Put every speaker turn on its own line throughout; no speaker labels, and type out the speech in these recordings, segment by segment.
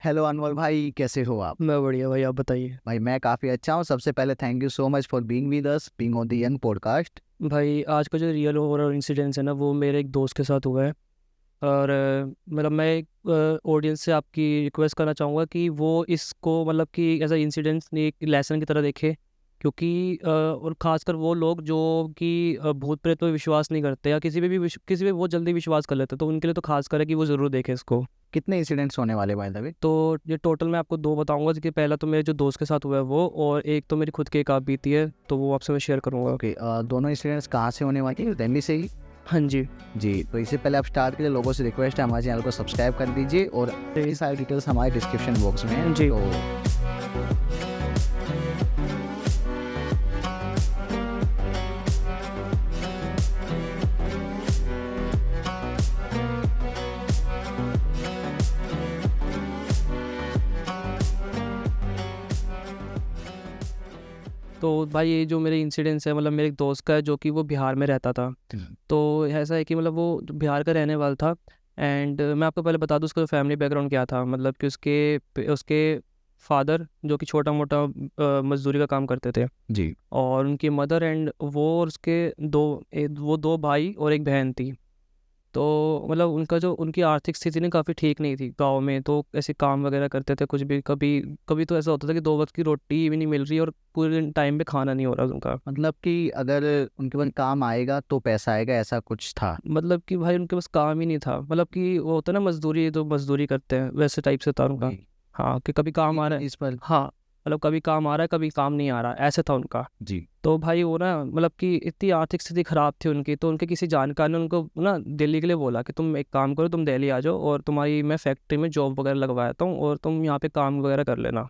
Hello अनमोल भाई, कैसे हो आप?
मैं बढ़िया भाई, आप बताइए।
भाई मैं काफ़ी अच्छा हूँ। सबसे पहले thank you so much for being with us, being on the young podcast.
भाई आज का जो रियल हॉरर इंसिडेंस है ना, वो मेरे एक दोस्त के साथ हुआ है। और मतलब मैं एक ऑडियंस से आपकी रिक्वेस्ट करना चाहूँगा कि वो इसको मतलब कि एज अ इंसिडेंस नहीं, एक लेसन की तरह देखे। क्योंकि और ख़ासकर वो लोग जो कि भूत प्रेत में विश्वास नहीं करते या किसी पे बहुत जल्दी विश्वास कर लेते हैं, तो उनके लिए तो खासकर है कि वो ज़रूर देखे इसको।
कितने इंसिडेंट्स होने वाले बाय द वे?
तो ये टोटल मैं आपको दो बताऊंगा, कि पहला तो मेरे जो दोस्त के साथ हुआ है वो, और एक तो मेरी खुद की एक आप बीती है, तो वो आपसे मैं शेयर करूँगा।
ओके, दोनों इंसिडेंट्स कहाँ से होने वाले हैं? दिल्ली से ही?
हाँ जी।
जी, तो इससे पहले आप स्टार्ट के लिए लोगों से रिक्वेस्ट है, हमारे चैनल को सब्सक्राइब कर दीजिए और ये सारी डिटेल्स हमारे डिस्क्रिप्शन बॉक्स में है।
जी।
तो
तो भाई ये जो मेरे इंसिडेंस है, मतलब मेरे एक दोस्त का है जो कि वो बिहार में रहता था। तो ऐसा है कि मतलब वो बिहार का रहने वाला था। एंड मैं आपको पहले बता दूं उसका फैमिली बैकग्राउंड क्या था। मतलब कि उसके फादर जो कि छोटा मोटा मजदूरी का काम करते थे।
जी।
और उनकी मदर एंड वो और उसके वो दो भाई और एक बहन थी। तो मतलब उनका जो उनकी आर्थिक स्थिति ना काफ़ी ठीक नहीं थी गांव में, तो ऐसे काम वगैरह करते थे कुछ भी। कभी कभी तो ऐसा होता था कि 2 वक्त की रोटी भी नहीं मिल रही और पूरे दिन टाइम पे खाना नहीं हो रहा उनका।
मतलब कि अगर उनके पास काम आएगा तो पैसा आएगा, ऐसा कुछ था?
मतलब कि भाई उनके पास काम ही नहीं था, मतलब कि वो होता है ना मजदूरी, जो मजदूरी करते हैं वैसे टाइप से था उनका।
जी।
हाँ, कि कभी काम आ रहा है।
इस पर।
हाँ, मतलब कभी काम आ रहा है कभी काम नहीं आ रहा, ऐसे था उनका।
जी।
तो भाई वो ना मतलब कि इतनी आर्थिक स्थिति खराब थी उनकी, तो उनके किसी जानकार ने उनको ना दिल्ली के लिए बोला कि तुम एक काम करो, तुम दिल्ली आ जाओ और तुम्हारी मैं फैक्ट्री में जॉब वगैरह लगवाता हूँ और तुम यहाँ पे काम वगैरह कर लेना।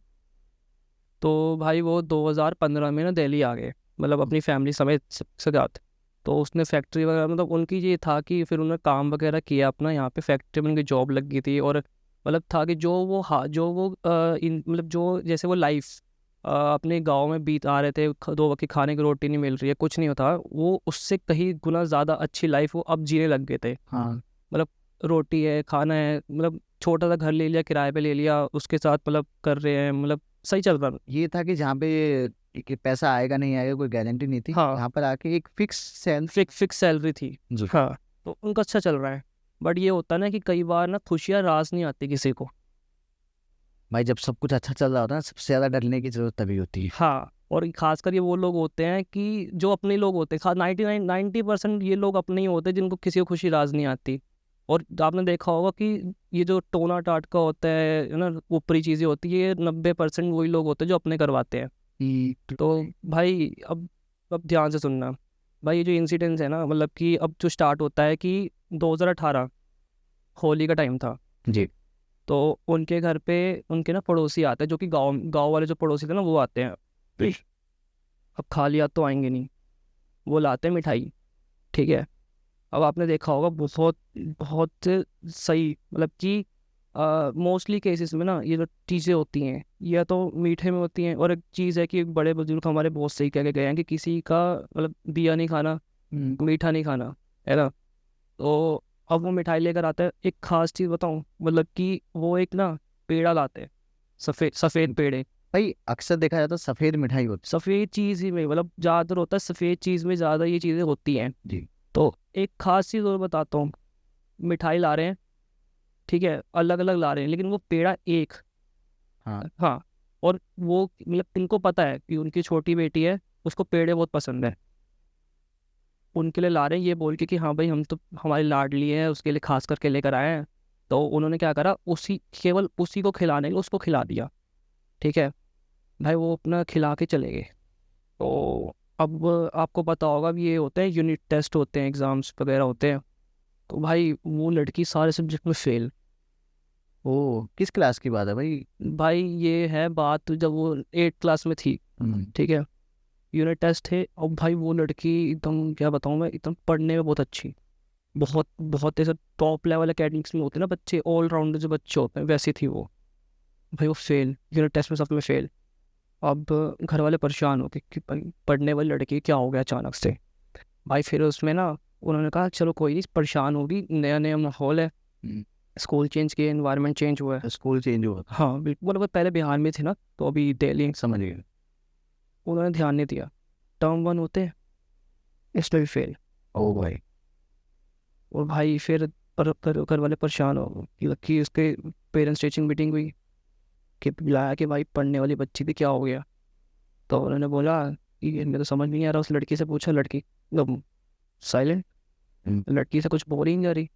तो भाई वो 2015 में ना दिल्ली आ गए, मतलब अपनी फैमिली समेत सबके साथ। तो उसने फैक्ट्री वगैरह, मतलब उनकी ये था कि फिर उन्होंने काम वगैरह किया अपना यहाँ पे, फैक्ट्री में उनकी जॉब लग गई थी। और मतलब था कि जो वो मतलब जो जैसे वो लाइफ अपने गांव में बीत आ रहे थे, 2 वक्त की खाने की रोटी नहीं मिल रही है, कुछ नहीं होता, वो उससे कहीं गुना ज़्यादा अच्छी लाइफ वो अब जीने लग गए थे।
हाँ।
मतलब रोटी है, खाना है, मतलब छोटा सा घर ले लिया, किराए पे ले लिया, उसके साथ मतलब कर रहे हैं, मतलब सही चल रहा।
ये था कि जहाँ पे कि पैसा आएगा नहीं आएगा कोई गारंटी नहीं थी,
हाँ,
यहाँ पर आके एक फिक्स सेल।
फिक्स सैलरी थी।
जी।
हाँ, तो उनका अच्छा चल रहा है। बट ये होता है ना कि कई बार ना खुशियाँ रास नहीं आती किसी को।
भाई जब सब कुछ अच्छा चल रहा होता है ना, सबसे ज़्यादा डरने की जरूरत तभी होती है।
हाँ, और खासकर ये वो लोग होते हैं कि जो अपने लोग होते हैं, खास 90% ये लोग अपने ही होते हैं जिनको किसी को खुशी राज नहीं आती। और आपने देखा होगा कि ये जो टोना टाटका होता है ना, ऊपरी चीज़ें होती है, ये 90% वही लोग होते हैं जो अपने करवाते हैं। तो भाई अब ध्यान से सुनना। भाई ये जो इंसिडेंस है ना, मतलब कि अब जो स्टार्ट होता है कि 2018 होली का टाइम था।
जी।
तो उनके घर पे उनके ना पड़ोसी आते हैं, जो कि गांव गांव वाले जो पड़ोसी थे ना वो आते हैं। अब खाली हाथ तो आएंगे नहीं, वो लाते हैं मिठाई। ठीक है। अब आपने देखा होगा बहुत बहुत सही, मतलब कि मोस्टली केसेस में ना ये जो चीज़ें होती हैं या तो मीठे में होती हैं। और एक चीज़ है कि बड़े बुजुर्ग हमारे बहुत सही कह के गए हैं कि किसी का मतलब दिया नहीं खाना, मीठा नहीं खाना, है ना। तो अब वो मिठाई लेकर आता है। एक खास चीज़ बताऊं, मतलब कि वो एक ना पेड़ा लाते हैं, सफ़ेद सफ़ेद पेड़े।
भाई अक्सर देखा जाता है सफ़ेद मिठाई होती
सफ़ेद चीज़ ही में मतलब ज़्यादातर होता है, सफ़ेद चीज़ में ज़्यादा ये चीज़ें होती हैं।
है। जी।
तो एक खास चीज़ और बताता हूँ। मिठाई ला रहे हैं, ठीक है, अलग अलग ला रहे हैं, लेकिन वो पेड़ा एक।
हाँ।
हाँ। और वो मतलब इनको पता है कि उनकी छोटी बेटी है, उसको पेड़े बहुत पसंद है। उनके लिए ला रहे हैं ये बोल के कि हाँ भाई हम तो हमारी लाडली है, उसके लिए खास करके लेकर आए हैं। तो उन्होंने क्या करा, उसी केवल उसी को खिलाने के लिए उसको खिला दिया। ठीक है। भाई वो अपना खिला के चले गए। तो अब आपको पता होगा भी, ये होते हैं यूनिट टेस्ट होते हैं, एग्जाम्स वगैरह होते हैं। तो भाई वो लड़की सारे सब्जेक्ट में फेल।
ओ, किस क्लास की बात है भाई?
भाई ये है बात जब वो 8 क्लास में थी।
हम्म।
ठीक है। यूनिट टेस्ट थे, और भाई वो लड़की एकदम क्या बताऊँ मैं, एकदम पढ़ने में बहुत अच्छी, बहुत बहुत ऐसे टॉप लेवल एकेडमिक्स में होते हैं ना बच्चे, ऑलराउंडर जो बच्चे होते हैं, वैसी थी वो। भाई वो फेल, यूनिट टेस्ट में सब में फेल। अब घर वाले परेशान हो गए कि भाई पढ़ने वाली लड़की क्या हो गया अचानक से। भाई फिर उसमें ना उन्होंने कहा चलो कोई नहीं, परेशान होगी, नया नया माहौल है,
हम्म।
स्कूल चेंज किए, एनवायरनमेंट चेंज हुआ है।
स्कूल चेंज हुआ था।
हाँ बिल्कुल, मतलब वो पहले बिहार में थे ना, तो अभी दिल्ली।
समझ गए।
उन्होंने ध्यान नहीं दिया, टर्म 1 होते हैं, इसमें भी फेल।
ओ भाई।
और भाई फिर घर वाले परेशान हो गए कि उसके पेरेंट्स टीचिंग मीटिंग हुई, कि बुलाया कि भाई पढ़ने वाली बच्ची थी, क्या हो गया। तो उन्होंने बोला कि इनमें तो समझ नहीं आ रहा। उस लड़की से पूछा, लड़की एकदम साइलेंट,
हम्म।
लड़की से कुछ बोल ही नहीं जा रही।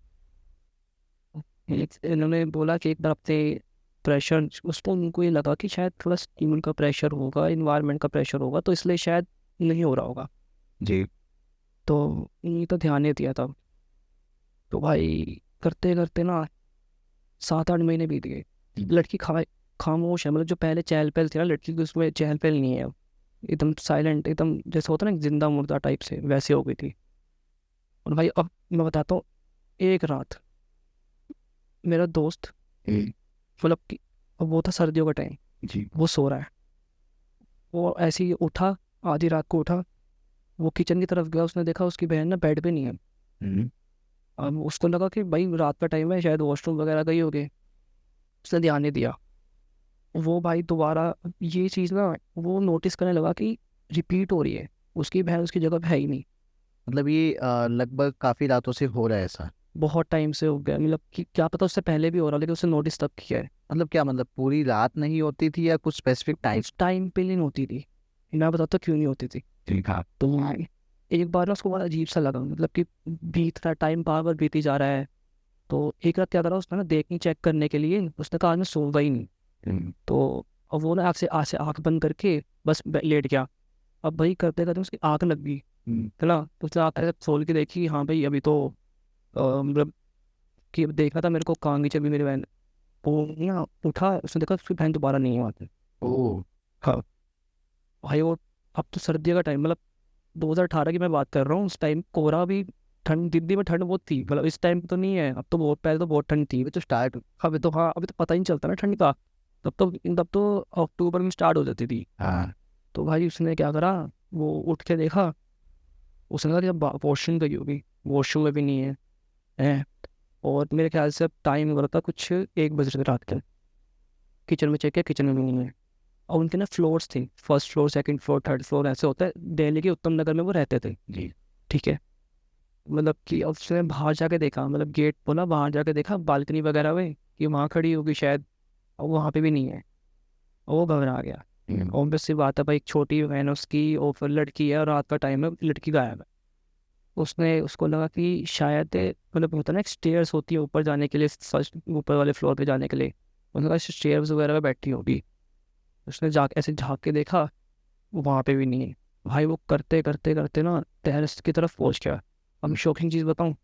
इन्होंने बोला कि एक बार अपने प्रेशर, उसको उनको ये लगा कि शायद थोड़ा स्कूल का प्रेशर होगा, इन्वायरमेंट का प्रेशर होगा, तो इसलिए शायद नहीं हो रहा होगा।
जी।
तो ये तो ध्यान नहीं दिया था। तो भाई करते करते ना 7-8 महीने बीत गए। लड़की खामोश है, मतलब जो पहले चहल पहल थी ना लड़की की, उसमें चहल पहल नहीं है अब। एकदम साइलेंट, एकदम जैसे होता है ना जिंदा मुर्दा टाइप से, वैसे हो गई थी। और भाई अब मैं बताता हूँ, एक रात मेरा दोस्त, मतलब कि अब वो था सर्दियों का टाइम,
जी।
वो सो रहा है, वो ऐसे ही उठा, आधी रात को उठा, वो किचन की तरफ गया, उसने देखा उसकी बहन ना बेड पे नहीं है।
हम्म।
अब उसको लगा कि भाई रात का टाइम है, शायद वॉशरूम वगैरह गई होगी, उसने ध्यान नहीं दिया। वो भाई दोबारा ये चीज़ ना वो नोटिस करने लगा कि रिपीट हो रही है, उसकी बहन उसकी जगह पे है ही नहीं।
मतलब ये लगभग काफी रातों से हो रहा है ऐसा।
बहुत टाइम से हो गया, मतलब कि क्या पता उससे पहले भी हो रहा, लेकिन उसने नोटिस तब किया है।
मतलब क्या, मतलब पूरी रात नहीं होती थी या कुछ स्पेसिफिक टाइम?
उस टाइम पे नहीं होती थी, मैं बताता हूँ क्यों नहीं होती थी।
ठीक है।
तो एक बार ना उसको बड़ा अजीब सा लगा, मतलब कि बीत रहा टाइम, बार बार बीती जा रहा है। तो एक रात क्या करा उसने ना, देखनी चेक करने के लिए, उसने कहा आज मैं सोऊंगा ही नहीं। तो अब वो ना आपसे आँख बंद करके बस लेट गया। अब भाई करते करते उसकी आँख लग गई, है ना। तो उसने आँख ऐसे खोल के देखी, हाँ भाई अभी तो मतलब कि देखना था मेरे को, कहाँ गई अभी मेरी बहन। वो ना उठा, उसने देखा उसकी बहन दोबारा नहीं है वहाँ पे।
ओ।
हाँ भाई वो, अब तो सर्दियों का टाइम, मतलब 2018 की मैं बात कर रहा हूँ, उस टाइम कोहरा भी, ठंड दिल्ली में ठंड बहुत थी, मतलब इस टाइम पे तो नहीं है, अब तो बहुत पहले तो बहुत ठंड थी।
अभी तो स्टार्ट।
अभी तो हाँ, अभी तो पता ही नहीं चलता ना ठंड का। तब तो अक्टूबर में स्टार्ट हो जाती थी।
हाँ।
तो भाई उसने क्या करा, वो उठ के देखा, उसने कहा कि अब वॉशरूम गई होगी, वॉशरूम में भी नहीं है। हैं। और मेरे ख्याल से अब टाइम हो रहा था कुछ 1 बज रहे थे रात के। किचन में चेक किया, किचन में भी नहीं है। और उनके ना फ्लोर्स थे, first floor, second floor, third floor, ऐसे होता है, दिल्ली के उत्तम नगर में वो रहते थे।
जी।
ठीक है। मतलब कि अब उसने बाहर जाके देखा, मतलब गेट बोला, बाहर जाके देखा बालकनी वगैरह में कि वहाँ खड़ी होगी शायद, और वहाँ पे भी नहीं है। और वो घबरा गया। ऑब्वियस सी बात है भाई, एक छोटी बहन है उसकी, और फिर लड़की है और रात का टाइम है, लड़की गायब है। उसने उसको लगा कि शायद मतलब होता है ना, एक स्टेयर्स होती है ऊपर जाने के लिए, फर्स्ट ऊपर वाले फ्लोर पे जाने के लिए, उसने कहा स्टेयर्स वगैरह पे बैठी होगी। उसने जाके ऐसे झाँक के देखा, वहाँ पे भी नहीं है। भाई वो करते करते करते ना टेरेस की तरफ पहुँच गया। अब शॉकिंग चीज़ बताऊँ,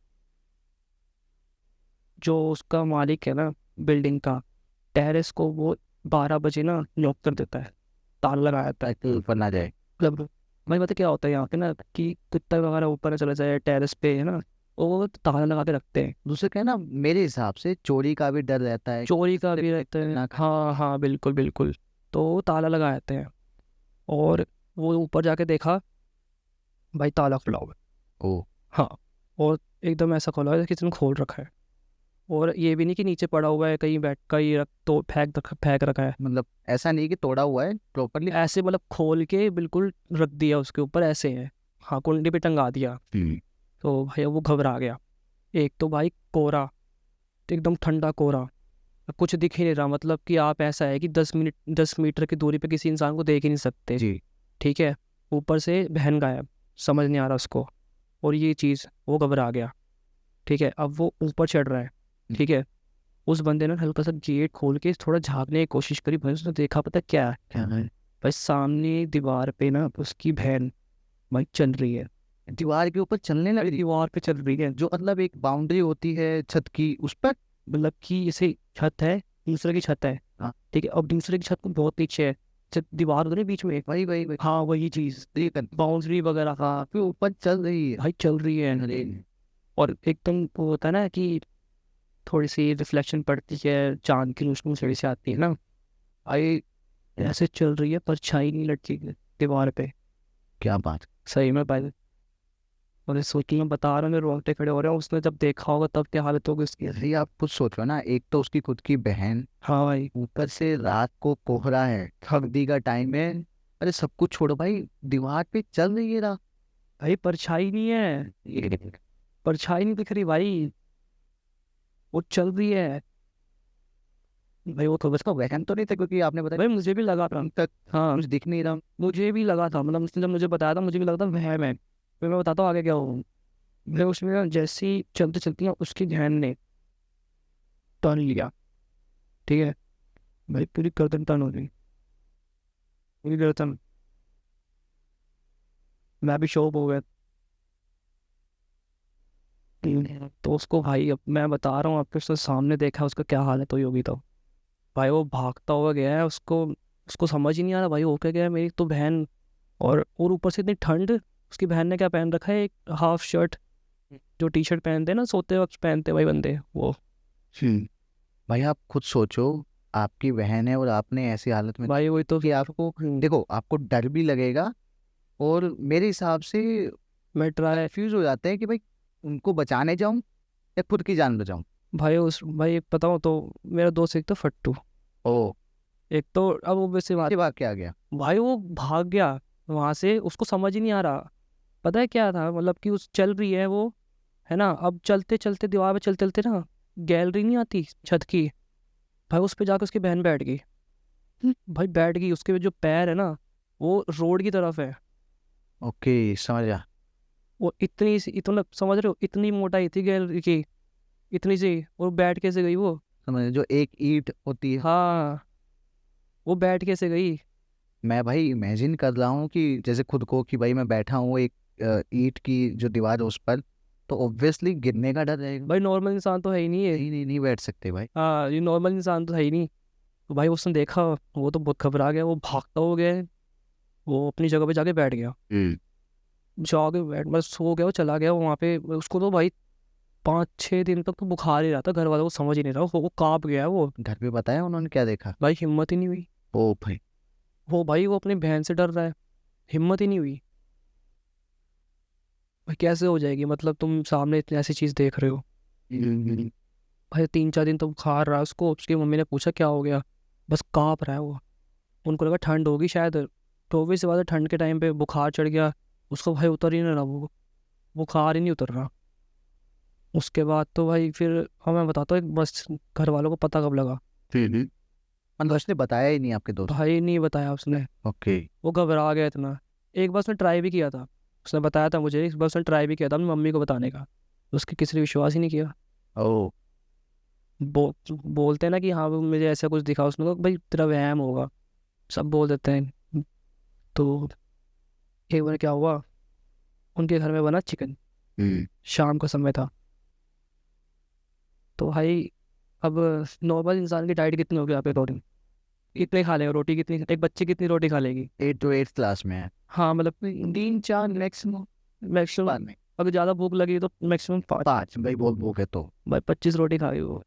जो उसका मालिक है ना बिल्डिंग का, टेरेस को वो 12 बजे ना लॉक कर देता है, ताला लगाया रहता है।
ताकि ऊपर ना जाए।
मतलब भाई पता क्या होता है यहाँ पे ना, कि कुत्ता वगैरह ऊपर ना चला जाए टेरेस पे, है ना, वो ताला लगा के रखते हैं।
दूसरे क्या है ना, मेरे हिसाब से चोरी का भी डर रहता है।
चोरी का भी रहता है,
ना।
हाँ हाँ बिल्कुल बिल्कुल। तो वो ताला लगा देते हैं। और वो ऊपर जाके देखा, भाई ताला खुला हुआ है।
ओ।
हाँ। और एकदम ऐसा खुला है कि किसी ने खोल रखा है। और ये भी नहीं कि नीचे पड़ा हुआ है कहीं, बैठ कहीं रख तो फेंक रखा है।
मतलब ऐसा नहीं कि तोड़ा हुआ है प्रॉपरली।
ऐसे मतलब खोल के बिल्कुल रख दिया उसके ऊपर, ऐसे है। हाँ, कुंडी पे टंगा दिया। तो भाई वो घबरा गया। एक तो भाई कोहरा, एकदम ठंडा कोहरा, कुछ दिख ही नहीं रहा, मतलब कि आप ऐसा है कि 10 मीटर की दूरी पे किसी इंसान को देख ही नहीं सकते।
जी।
ठीक है। ऊपर से बहन गायब, समझ नहीं आ रहा उसको। और ये चीज़ वो घबरा गया। ठीक है। अब वो ऊपर चढ़ रहा है। ठीक है। उस बंदे ने हल्का सा गेट खोल के थोड़ा झाँकने की कोशिश करी, भाई उसने देखा, पता क्या है,
क्या है?
भाई सामने दीवार पे ना उसकी बहन भाई चल रही है।
दीवार के ऊपर चलने लगी?
दीवार पे चल रही है,
जो मतलब एक बाउंड्री होती है छत की, उस पर?
मतलब कि जैसे छत है, दूसरे की छत है।
हाँ।
ठीक है। अब दूसरे की छत को बहुत पीछे है, छत दीवार उधर बीच में।
वही वही वही।
हाँ वही चीज, बाउंड्री वगैरह का
फिर ऊपर चल रही है?
भाई चल रही है।
अरे।
और एकदम वो होता है ना कि थोड़ी सी रिफ्लेक्शन पड़ती है, चांद की रोशनी सड़ी से आती है ना, आई ऐसे चल रही है, परछाई नहीं लटकी है दीवार पे।
क्या बात।
सही में भाई, और ये सोच मैं बता रहा हूँ, मेरे रोंगटे खड़े हो रहे हैं। उसने जब देखा होगा तब क्या हालत होगी उसकी।
यही आप खुद सोचो ना, एक तो उसकी खुद की बहन,
हाँ भाई।
ऊपर से रात को कोहरा है, ठंडी का टाइम है। अरे सब कुछ छोड़ो भाई, दीवार पे चल रही है रात।
भाई परछाई नहीं है, परछाई नहीं दिख रही भाई, वो चल रही है।
भाई वो तो उसका वहन तो नहीं था, क्योंकि आपने बताया
भाई मुझे भी लगा था।
अभी तक
हाँ
कुछ दिख नहीं रहा।
मुझे भी लगा था, मतलब उसने जब मुझे बताया था मुझे भी लगा था वहम है। फिर मैं बताता हूँ आगे क्या हुआ। फिर उसमें ना जैसे ही चलते चलती ना उसकी बहन ने टर्न लिया, ठीक है भाई, पूरी गर्दन टर्न हो गई, पूरी गर्दन। मैं भी शॉक हो गया। तो उसको भाई, अब मैं बता रहा हूँ आपके, उसने सामने देखा उसका क्या हालत हुई होगी। तो भाई वो भागता हुआ गया है, उसको उसको समझ ही नहीं आ रहा भाई हो क्या गया है, मेरी तो बहन। और ऊपर से इतनी ठंड। उसकी बहन ने क्या पहन रखा है, एक हाफ शर्ट, जो टी शर्ट पहनते हैं ना सोते वक्त पहनते हैं भाई बंदे, वो।
भाई आप खुद सोचो, आपकी बहन है और आपने ऐसी हालत में
भाई वही तो।
कि आपको, देखो आपको डर भी लगेगा, और मेरे हिसाब से
मैं ट्राई।
कंफ्यूज हो जाते हैं कि भाई उनको बचाने जाऊं या खुद की जान बचाऊं।
भाई एक बताऊँ तो, मेरा दोस्त एक तो फट्टू,
ओ,
एक तो अब वो वैसे
ये बात क्या आ गया।
भाई वो भाग गया वहां से, उसको समझ ही नहीं आ रहा। पता है क्या था, मतलब कि उस चल रही है वो, है ना, अब चलते चलते दीवार पे चलते चलते ना, गैलरी नहीं आती छत की, भाई उस पे जाके उसकी बहन बैठ गई। भाई बैठ गई, उसके जो पैर है ना वो रोड की तरफ है।
ओके, समझ गया।
वो इतना समझ रहे हो, इतनी मोटाई थी गैलरी की, इतनी सी, और बैठ कैसे गई वो।
समझ गया, जो एक ईंट होती है।
हाँ, वो बैठ कैसे गई।
मैं भाई इमेजिन कर रहा हूँ कि जैसे खुद को कि भाई मैं बैठा हूँ एक ईंट की जो दीवार है उस पर, तो ऑब्वियसली गिरने का डर रहेगा।
भाई नॉर्मल इंसान तो है ही नहीं ये।
नहीं नहीं नहीं बैठ सकते भाई।
हाँ, ये नॉर्मल इंसान तो है ही नहीं। तो भाई उसने देखा, वो तो बहुत घबरा गया, वो भागता हो गया, वो अपनी जगह पे जाके बैठ गया। जाके बैठ, बस सो गया, वो चला गया वहाँ पे। उसको तो भाई 5-6 दिन तक तो बुखार ही रहा था, घर वालों को समझ ही नहीं रहा, वो काँप गया है वो।
घर पे बताया उन्होंने क्या देखा।
भाई हिम्मत ही नहीं हुई।
ओ भाई।
वो भाई वो अपनी बहन से डर रहा है, हिम्मत ही नहीं हुई। भाई कैसे हो जाएगी, मतलब तुम सामने इतनी ऐसी चीज़ देख रहे हो। भाई 3-4 दिन तो बुखार रहा उसको, उसकी मम्मी ने पूछा क्या हो गया, बस काँप रहा है वो। उनको लगा ठंड होगी शायद, तो भी से बाद ठंड के टाइम पे बुखार चढ़ गया उसको, भाई उतर ही नहीं रहा वो, बुखार ही नहीं उतर रहा। उसके बाद तो भाई फिर, हाँ मैं बताता हूँ, एक बस घर वालों को पता कब लगा।
मतलब उसने बताया ही नहीं आपके दोस्त।
भाई नहीं बताया उसने,
ओके।
वो घबरा गया इतना। एक बार उसने ट्राई भी किया था, उसने बताया था मुझे, एक बार उसने ट्राई भी किया था अपनी मम्मी को बताने का, उसके किसी ने विश्वास ही नहीं किया।
ओ।
बोलते हैं ना कि हाँ वो मुझे ऐसा कुछ दिखा, उसने कहा भाई तेरा वहम होगा, सब बोल देते हैं। तो एक बार क्या हुआ, उनके घर में बना चिकन, शाम का समय था। तो भाई अब नॉर्मल इंसान की डाइट कितनी होगी आपके अकॉर्डिंग, कितने खा लेगा रोटी, कितनी एक बच्चे कितनी रोटी खा लेगी।
8 to 8 क्लास में है।
हाँ मतलब 3-4 मैक्सिमम,
बाद
मैक्सिमम।
में
अगर ज़्यादा भूख लगी तो मैक्सिमम 5।
5 भाई, बहुत भूख है तो।
भाई 25 रोटी खा गई वो,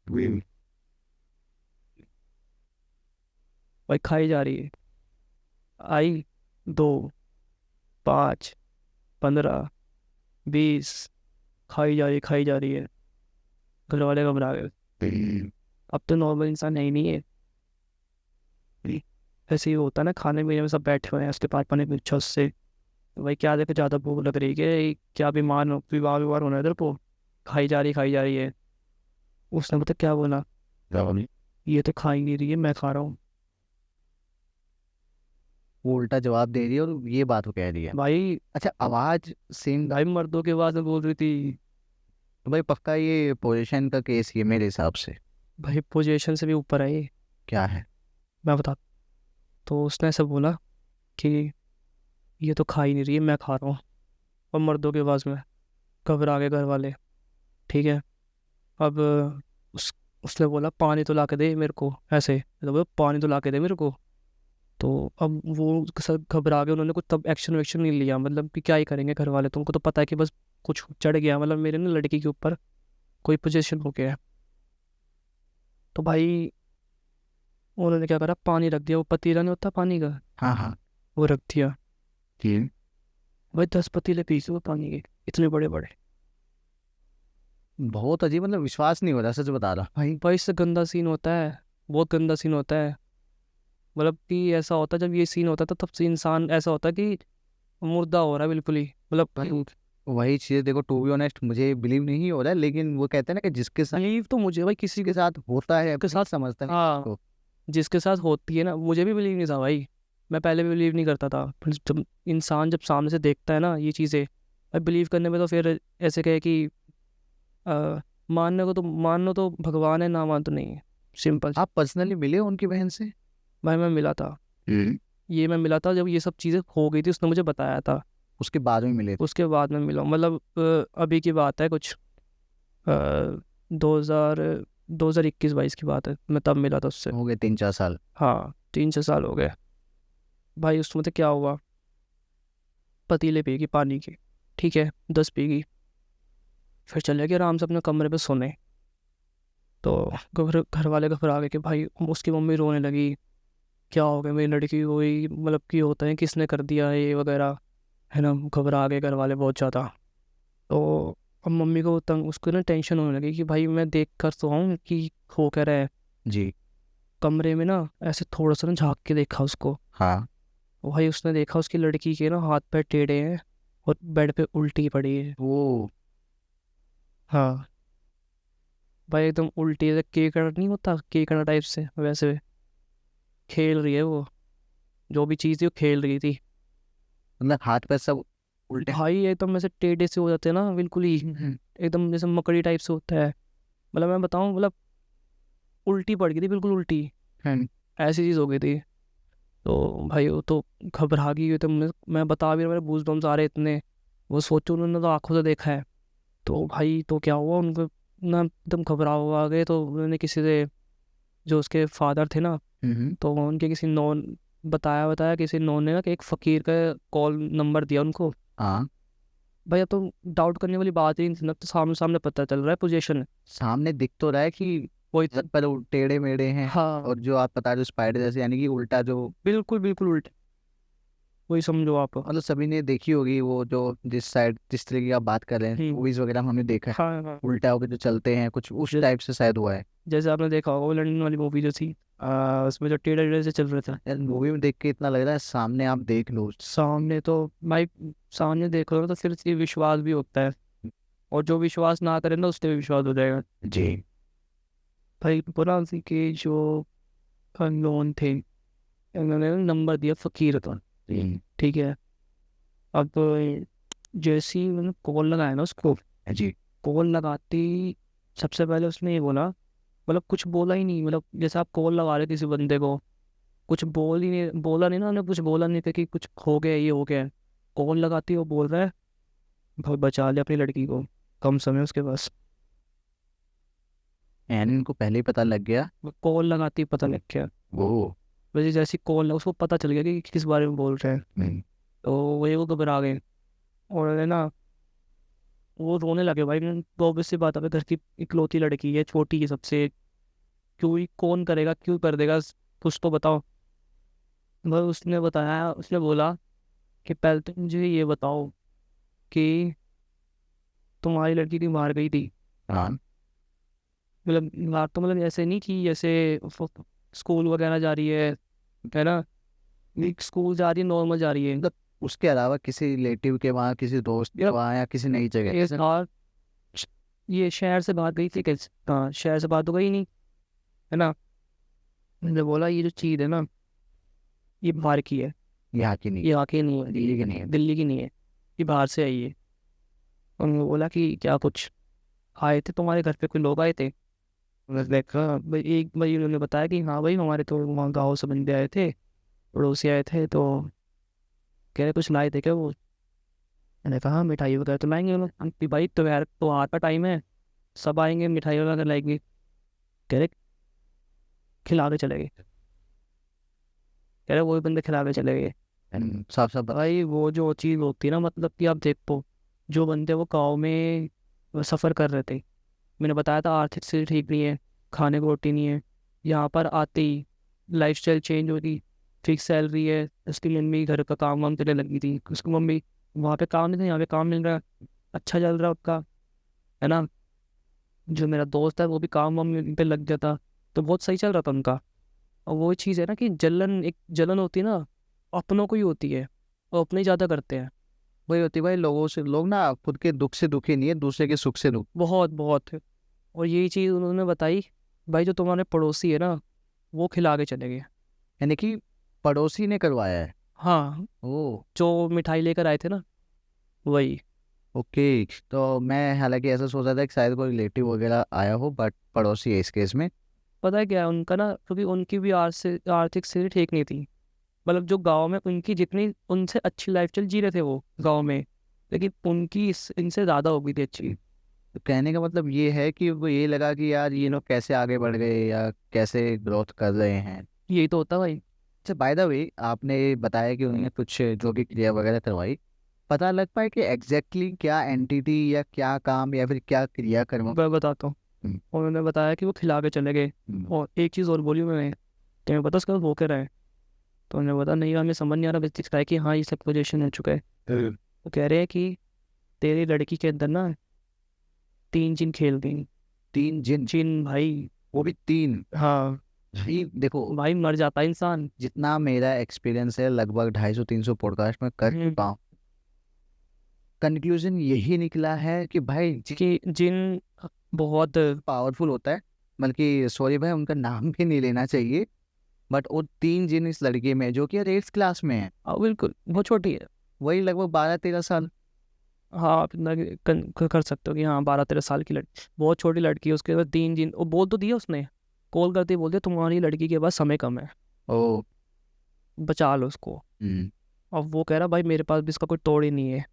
भाई खाई जा रही है। आई 2, 5, 15, 20, खाई जा रही है, खाई जा रही है। घर वाले घबरा गए, अब तो नॉर्मल इंसान है ही नहीं है। ऐसे ही होता है ना, खाने पीने में सब बैठे हुए हैं उसके पास पानी में छत से। तो भाई क्या देखे, ज़्यादा भूख लग रही है कि क्या, बीमार बीमार होना है इधर को, खाई जा रही है। उसने मतलब क्या बोला, ये तो खा ही नहीं रही है, मैं खा रहा हूँ।
वो उल्टा जवाब दे रही है और ये बात वो कह रही है।
भाई
अच्छा, आवाज सेम।
भाई मर्दों के आवाज़ में बोल रही थी।
भाई पक्का ये पोजीशन का केस ये मेरे हिसाब से।
भाई पोजीशन से भी ऊपर है ये,
क्या है।
मैं बता। तो उसने ऐसा बोला कि ये तो खा ही नहीं रही है, मैं खा रहा हूँ। और मर्दों की आवाज़ में, घबरा गए घर वाले। ठीक है, अब उसने बोला पानी तो ला के दे मेरे को, ऐसे तो बोला पानी तो ला के दे मेरे को। तो अब वो सब घबरा गए, उन्होंने कुछ तब एक्शन वैक्शन नहीं लिया, मतलब कि क्या ही करेंगे घर वाले, तुमको तो पता है कि बस कुछ चढ़ गया, मतलब मेरे ना लड़की के ऊपर कोई पोजीशन हो गया है। तो भाई उन्होंने क्या करा, पानी रख दिया, वो पतीला नहीं होता पानी का,
हाँ हाँ।
वो रख दिया।
ठीक।
भाई 10 पतीले पीसे वो पानी के। इतने बड़े-बड़े।
बहुत अजीब, मतलब विश्वास नहीं हो रहा, सच बता रहा भाई।
भाई इससे गंदा सीन होता है, बहुत गंदा सीन होता है। मतलब कि ऐसा होता है जब ये सीन होता है तो तब से इंसान ऐसा होता है कि मुर्दा हो रहा है बिल्कुल ही, मतलब
भाई वही चीज़ देखो, टू बी ऑनेस्ट मुझे बिलीव नहीं हो रहा है, लेकिन वो कहते हैं ना कि जिसके साथ
बिलीव तो मुझे भाई किसी
के साथ होता है
के
अपनी
साथ,
समझता नहीं
हाँ,
उसको।
जिसके साथ होती है ना, मुझे भी बिलीव नहीं था भाई। मैं पहले भी बिलीव नहीं करता था, फिर जब इंसान जब सामने से देखता है ना ये चीज़ें, भाई बिलीव करने में तो फिर ऐसे कहे कि अ, मानने को तो मान लो तो भगवान है, ना मान तो नहीं है, सिंपल।
आप पर्सनली मिले हो उनकी बहन से?
भाई मैं मिला था, ये मैं मिला था जब ये सब चीज़ें हो गई थी, उसने मुझे बताया था।
उसके बाद में मिले थे?
उसके बाद में मिला हूँ, मतलब अभी की बात है कुछ 2000 2021-22 की बात है, मैं तब मिला था उससे।
हो गए 3-4 साल।
हाँ 3-6 साल हो गए भाई। उसमें तो क्या हुआ, पतीले पीगी पानी की, ठीक है, 10 पीगी, फिर चले गए आराम से अपने कमरे पे सोने। तो घर वाले घबरा गए कि भाई, उसकी मम्मी रोने लगी, क्या हो गया मेरी लड़की को, ही मतलब कि होता है किसने कर दिया है ये वगैरह, है ना। घबरा गए घर वाले बहुत ज़्यादा। तो अब मम्मी को तंग, उसको ना टेंशन होने लगी कि भाई मैं देख कर तो आऊँ कि हो क्या रहा है।
जी।
कमरे में ना ऐसे थोड़ा सा ना झाँक के देखा उसको।
हाँ।
भाई उसने देखा उसकी लड़की के ना हाथ पैर टेढ़े हैं और बेड पे उल्टी पड़ी है।
वो
हाँ भाई एकदम उल्टी है, केकड़ा नहीं होता, केकड़ा टाइप से वैसे खेल रही है वो, जो भी चीज़ थी वो खेल रही थी।
मतलब हाथ पैर सब उल्टे?
भाई एकदम ऐसे टेढ़े से हो जाते हैं ना बिल्कुल ही, एकदम जैसे मकड़ी टाइप से होता है। मतलब मैं बताऊँ, मतलब उल्टी पड़ गई थी, बिल्कुल उल्टी,
हैं।
ऐसी चीज़ हो गई थी। तो भाई वो तो घबरा गई, तो मैं बता भी रहा, मेरे गूज बम्स आ रहे इतने। वो सोचो उन्होंने तो आंखों से देखा है। तो भाई तो क्या हुआ उनको ना, एकदम घबरा हुआ आ गए। तो उन्होंने किसी से, जो उसके फादर थे ना, तो उनके किसी नॉन, बताया किसी नॉन ने ना कि एक फ़कीर का कॉल नंबर दिया उनको।
हाँ।
भाई अब तो डाउट करने वाली बात ही नहीं थी, अब तो सामने सामने पता चल रहा है पोजीशन।
सामने दिख तो रहा है कि
वही
सर पर टेढ़े मेढ़े हैं,
हाँ,
और जो आप बता रहे हो स्पाइडर जैसे, यानी कि उल्टा जो,
बिल्कुल बिल्कुल उल्टे, वही समझो आप।
मतलब सभी ने देखी होगी वो, जो जिस साइड जिस तरीके की आप बात कर रहे हैं, मूवीज वगैरह में हमने देखा है,
हाँ हाँ,
उल्टा होकर जो चलते हैं, कुछ उस टाइप से शायद हुआ है।
जैसे आपने देखा होगा वो लंदन वाली मूवी जो थी, उसमें जो टेढ़े टेढ़े से चल रहे थे
यार मूवी में देख के इतना लग रहा है सामने आप देख लो।
सामने। तो भाई सामने देखो तो फिर ये विश्वास भी होता है, और जो विश्वास ना करे ना, उस पर भी विश्वास हो जाएगा।
जी।
भाई पुरानी के जो अननोन थे, उन्होंने नंबर दिया फ़कीर का, ठीक है। अब जैसे ही मैंने कॉल लगाया ना उसको,
जी।
कॉल लगाते ही सबसे पहले उसने ये बोला, मतलब कुछ बोला ही नहीं, मतलब जैसे आप कॉल लगा रहे किसी बंदे को, कुछ बोला नहीं ना, उन्हें कुछ बोला नहीं था कि कुछ हो गया ये हो गया। कॉल लगाती वो बोल रहा है, भाई बचा लिया अपनी लड़की को, कम समय उसके पास।
एंड इनको पहले ही पता लग गया।
कॉल लगाती ही पता लग गया।
वो
वैसे जैसी कॉल उसको पता चल गया कि किस बारे में बोल रहे हैं। तो वही वो घबरा गए, और है ना, वो रोने लगे भाई। तो ऑब्वियस सी बात है, घर की इकलौती लड़की है, छोटी है सबसे, क्यों ही कौन करेगा, क्यों कर देगा, कुछ तो बताओ। भाई उसने बताया, उसने बोला कि पहले तो मुझे ये बताओ कि तुम्हारी लड़की की मार गई थी।
हाँ।
मतलब मार तो मतलब ऐसे नहीं कि जैसे स्कूल वगैरह जा रही है ना, एक स्कूल जा रही है, नॉर्मल जा रही है।
मतलब उसके अलावा किसी रिलेटिव के वहाँ, किसी दोस्त के
यार
वहाँ, या किसी नई जगह?
ये बाहर, ये शहर से बाहर गई थी कैसे, हाँ शहर से बाहर तो गई नहीं, है ना। मैंने बोला ये जो चीज़ है ना, ये बाहर की है,
यहाँ की नहीं?
ये आके नहीं है,
दिल्ली की नहीं है?
दिल्ली की नहीं है, ये बाहर से आई है। उन्होंने बोला कि क्या कुछ आए थे तुम्हारे घर पे, कोई लोग आए थे। मैंने देखा भाई, एक भाई उन्होंने बताया कि हाँ भाई हमारे तो वहाँ गाँव से बंदे आए थे, पड़ोसी आए थे, तो कह रहे कुछ लाए थे क्या वो। मैंने कहा "हाँ, मिठाई वगैरह तो लाएंगे वो लोग"। कि भाई तो यार तो आज का टाइम है, सब आएंगे मिठाई वगैरह लाएंगे। कह रहे खिला के चले गए, कह रहे वही बंदे खिला के चले गए।
साफ साफ
भाई वो जो चीज़ होती है ना, मतलब कि आप देखो, जो बंदे वो गाँव में सफ़र कर रहे थे, मैंने बताया था आर्थिक स्थिति ठीक नहीं है, खाने को रोटी नहीं है, यहाँ पर आते ही लाइफस्टाइल चेंज हो गई, फिक्स सैलरी है, उसकी मम्मी घर का काम वाम चलने लगी थी, उसकी मम्मी वहाँ पे काम नहीं था, यहाँ पे काम मिल रहा है, अच्छा चल रहा है उसका, है ना। जो मेरा दोस्त है वो भी काम वाम पे लग गया था, तो बहुत सही चल रहा था उनका। और वो चीज़ है ना कि जलन, एक जलन होती है ना, अपनों को ही होती है, वो अपने ही ज़्यादा करते हैं।
वही होती है भाई, लोगों से लोग ना खुद के दुख से दुखी नहीं है, दूसरे के सुख से दुख।
बहुत बहुत। और यही चीज़ उन्होंने बताई, भाई जो तुम्हारे पड़ोसी है ना, वो खिला के चले गए।
यानी कि पड़ोसी ने करवाया है।
हाँ,
ओ,
जो मिठाई लेकर आए थे ना, वही।
ओके। तो मैं हालांकि ऐसा सोच रहा था कि शायद कोई रिलेटिव वगैरह आया हो, बट पड़ोसी है इस केस में।
पता है क्या है उनका ना, क्योंकि उनकी भी आर्थिक स्थिति ठीक नहीं थी। मतलब जो गांव में उनकी जितनी उनसे अच्छी लाइफ जी रहे थे वो गांव में, लेकिन उनकी इनसे ज़्यादा हो गई थी अच्छी।
तो कहने का मतलब ये है कि वो ये लगा कि यार ये लोग कैसे आगे बढ़ गए या कैसे ग्रोथ कर रहे हैं।
यही तो होता भाई।
अच्छा, बाय द वे, आपने बताया कि उन्होंने कुछ जो भी क्रिया वगैरह करवाई, पता लग पाए कि एग्जैक्टली क्या एंटिटी या क्या काम या फिर क्या क्रिया कर्म।
मैं बताता हूँ।
हम्म,
उन्होंने बताया कि वो खिला के चले गए। और एक चीज़ और बोली उन्होंने, तुम्हें पता उसका वो कह रहा है? तो उन्होंने बता नहीं, हमें समझ नहीं आ रहा, बस दिख रहा है कि हाँ ये सब पोजीशन हो चुका है। वो कह रहे हैं कि तेरी लड़की के अंदर ना 3 जिन खेल गई।
3 जिन?
जिन भाई।
वो भी 3?
हाँ
भाई देखो,
भाई, मर जाता है इंसान।
जितना मेरा एक्सपीरियंस है लगभग 250-300 पॉडकास्ट में कर
हम्म,
चुका हूँ, कंक्लूजन यही निकला है कि भाई
कि जिन बहुत।
पावरफुल होता है। बल्कि सॉरी भाई, उनका नाम भी नहीं लेना चाहिए, बट वो 3 जिन इस लड़के में जो कि 8th क्लास में है,
बिल्कुल बहुत छोटी है।
वही लगभग 12-13 साल।
हाँ, आप इतना कर सकते हो कि हाँ 12-13 साल की लड़की, बहुत छोटी लड़की है। उसके बाद 3 दिन वो बोल तो दिया उसने, कॉल करते ही बोल दिया तुम्हारी लड़की के पास समय कम है,
ओ।
बचा लो उसको।
हम्म।
अब वो कह रहा भाई मेरे पास भी इसका कोई तोड़ ही नहीं है।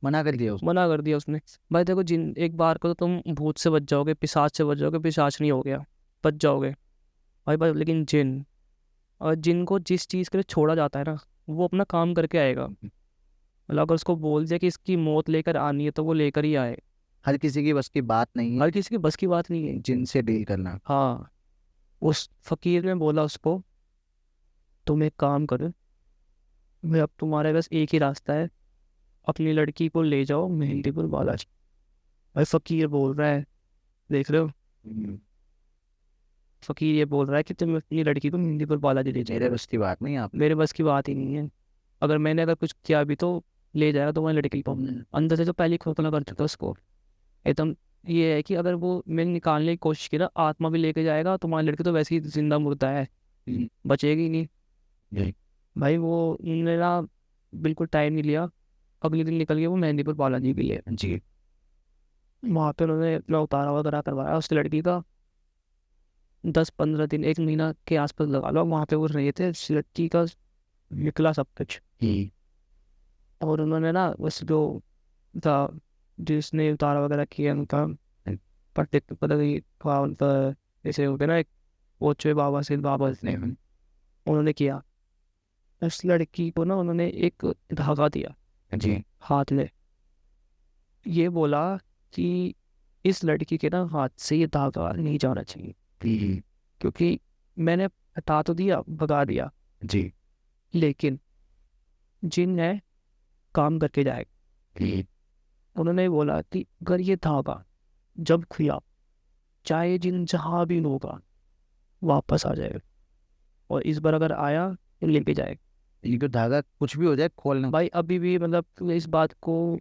मना कर दिया उसने।
मना कर दिया उसने। भाई देखो, जिन एक बार को तो तुम भूत से बच जाओगे, पिशाच से बच जाओगे, पिशाच नहीं हो गया, बच जाओगे भाई भाई। लेकिन जिन, और जिन को जिस चीज़ के लिए छोड़ा जाता है ना, वो अपना काम करके आएगा। मतलब अगर उसको बोल दिया कि इसकी मौत लेकर आनी है, तो वो लेकर ही आए।
हर किसी की बस की बात नहीं है
हर किसी की बस की बात नहीं है।
जिनसे डील करना।
हाँ, उस फकीर ने बोला उसको, तुम एक काम करो, मैं अब तुम्हारे बस एक ही रास्ता है, अपनी लड़की को ले जाओ मेहंदीपुर बालाजी। भाई फकीर बोल रहा है, देख रहे हो,
हम्म,
फकीर ये बोल रहा है कि तुम अपनी लड़की को मेहंदीपुर बालाजी ले
मेरे
जाओ।
बस की बात नहीं आप।
मेरे बस की बात ही नहीं है। अगर मैंने अगर कुछ किया भी तो ले जाएगा तुम्हारी लड़की को। अंदर से तो पहले ही खोखला कर चुका उसको एकदम। ये है कि अगर वो मैंने निकालने की कोशिश की ना, आत्मा भी लेके जाएगा, तुम्हारी लड़की तो वैसे ही जिंदा मुर्दा है, बचेगी ही नहीं।
जी।
भाई वो उन्होंने ना बिल्कुल टाइम नहीं लिया, अगले दिन निकल गए वो मेहंदीपुर बालाजी के लिए।
जी।
वहाँ पे उन्होंने अपना उतारा वगैरह करवाया उस लड़की का। 10-15 दिन, 1 महीना के आसपास लगा लो वहाँ पे वो रहे थे। उस लड़की का निकला सब कुछ। और उन्होंने ना उस जो था, जिसने उतारा वगैरह किया उनका, पता नहीं था उनका, जैसे होते ना एक ओछे बाबा से बाबा ने, उन्होंने किया। उस लड़की को ना उन्होंने एक धागा दिया
जी।
हाथ में, ये बोला कि इस लड़की के ना हाथ से ये धागा नहीं जाना चाहिए, क्योंकि मैंने हटा तो दिया, भगा दिया,
जी।
लेकिन जिन है काम करके जाएगा। उन्होंने बोला कि अगर ये धागा जब खुला, चाहे जिन जहाँ भी होगा वापस आ जाएगा, और इस बार अगर आया तो लेके जाएगा।
ये तो धागा कुछ भी हो जाए खोलना।
भाई अभी भी मतलब इस बात को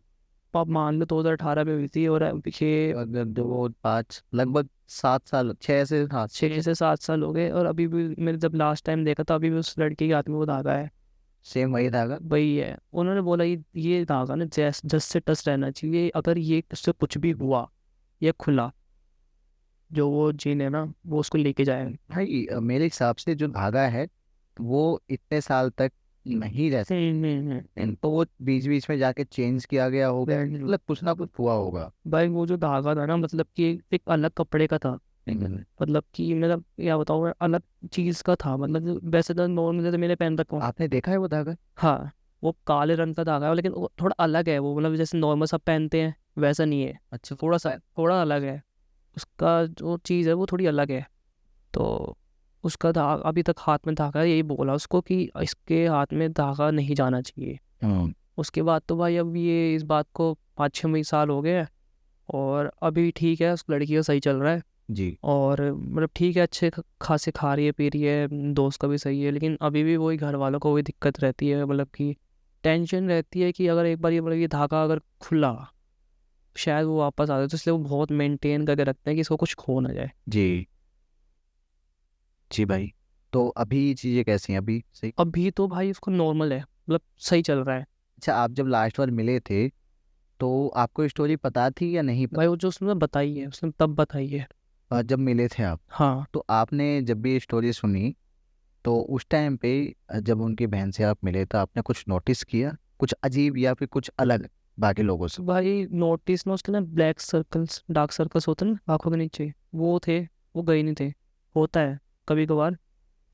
आप मान लो 2018 में हुई थी, और पीछे
अगर 2-5 लगभग 7 साल, 6 से 7।
6 से 7 साल हो गए, और अभी भी मैंने जब लास्ट टाइम देखा था, अभी भी उस लड़की के हाथ में वो धागा है।
सेम वही धागा।
वही है। उन्होंने बोला ये धागा ना जस्ट से टच रहना चाहिए, अगर ये उससे कुछ भी हुआ, ये खुला, जो वो जीन है ना वो उसको लेके जाएगा।
भाई मेरे हिसाब से जो धागा है वो इतने साल तक नहीं रह सकता, तो वो बीच बीच में जाके चेंज किया गया होगा, मतलब कुछ ना कुछ हुआ होगा।
भाई वो जो धागा था ना, मतलब कि एक अलग कपड़े का था। मतलब कि मतलब क्या बताऊँ मैं, अलग चीज़ का था। मतलब वैसे तो नॉर्मल जैसे मैंने पहन रखा हूँ।
आपने देखा है वो धागा?
हाँ, वो काले रंग का धागा है, लेकिन वो थोड़ा अलग है। वो मतलब जैसे नॉर्मल सब पहनते हैं वैसा नहीं है,
अच्छा।
थोड़ा अलग है। उसका जो चीज़ है वो थोड़ी अलग है। तो उसका धागा अभी तक हाथ में धागा है, यही बोला उसको कि इसके हाथ में धागा नहीं जाना चाहिए।
हम्म।
उसके बाद तो भाई अब ये इस बात को 5-6 साल हो गए हैं, और अभी ठीक है, उस लड़की का सही चल रहा है,
जी
और मतलब ठीक है, अच्छे खासे खा रही है पी रही है, दोस्त का भी सही है, लेकिन अभी भी वही घर वालों को वही दिक्कत रहती है, मतलब कि टेंशन रहती है कि अगर एक बार ये मतलब ये धागा अगर खुला, शायद वो वापस आ जाए, तो इसलिए वो बहुत मेंटेन करके रखते हैं कि इसको कुछ खो ना जाए।
जी जी भाई। तो अभी चीज़ें कैसी हैं अभी, सही?
अभी तो भाई उसको नॉर्मल है, मतलब सही चल रहा है।
अच्छा, आप जब लास्ट बार मिले थे तो आपको स्टोरी पता थी या नहीं
भाई वो जो उसने बताई है, उसने तब बताई है।
जब मिले थे आप,
हाँ
तो आपने जब भी स्टोरी सुनी तो उस टाइम पे जब उनकी बहन से आप मिले तो आपने कुछ नोटिस किया, कुछ अजीब या फिर कुछ अलग बाकी लोगों से?
भाई, नोटिस ना उसके ना ब्लैक सर्कल्स, डार्क सर्कल्स होते हैं ना आंखों के नीचे, वो थे, वो गए नहीं थे। होता है कभी कभार,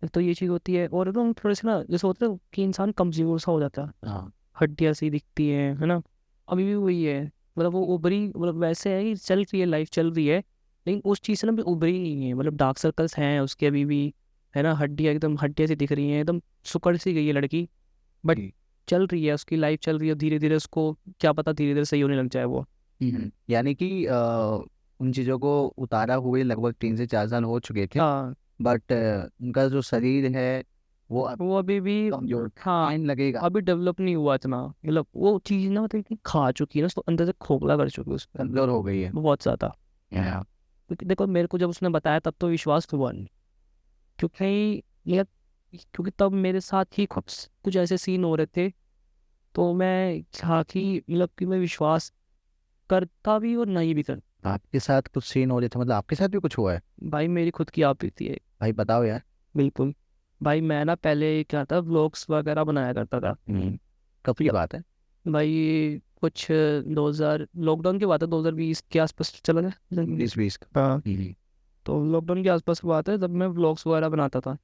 तो ये चीज़ होती है। और एकदम थोड़े से ना, जैसे होता है कि इंसान कमजोर सा हो जाता है,
हाँ
हड्डियाँ सी दिखती है ना। अभी भी वही है, मतलब वो उभरी, मतलब वैसे है कि चल रही है, लाइफ चल रही है, लेकिन उस चीज़ से ना भी उभरी नहीं है, मतलब डार्क सर्कल्स हैं उसके अभी भी, है ना, हड्डियाँ एकदम हड्डियाँ सी दिख रही हैं, एकदम सुकड़ सी गई है लड़की, बट
जी।
चल रही है, उसकी लाइफ चल रही है, धीरे धीरे उसको क्या पता धीरे धीरे सही होने लग जाए वो।
यानी कि उन चीज़ों को उतारा हुए लगभग 3 से 4 साल हो चुके थे,
हाँ,
बट उनका जो शरीर है वो
वो अभी भी,
कमजोर,
हाँ,
टाइम लगेगा।
अभी डेवलप नहीं हुआ इतना, मतलब वो चीज़ ना, मतलब इतनी खा चुकी है ना, उसको अंदर से खोखला कर चुकी है उस पर
कमजोर हो गई है।
बहुत ज़्यादा।
Yeah.
क्योंकि देखो, मेरे को जब उसने बताया तब तो विश्वास हुआ नहीं, क्योंकि ये, क्योंकि तब मेरे साथ ही कुछ कुछ ऐसे सीन हो रहे थे, तो मैं था कि मतलब कि मैं विश्वास करता भी और नहीं भी करता।
आपके साथ कुछ सीन हो रहे थे, मतलब आपके साथ भी कुछ हुआ है?
भाई मेरी खुद की आप बीती है।
भाई बताओ यार।
बिल्कुल। भाई मैं ना पहले क्या था, व्लॉग्स वगैरह बनाया करता था।
कब की बात है?
भाई कुछ 2000 लॉकडाउन की बात है, 2020 के आसपास चला गया।
2020
हाँ,
का।
तो लॉकडाउन के आसपास की बात है, जब मैं व्लॉग्स वगैरह बनाता था,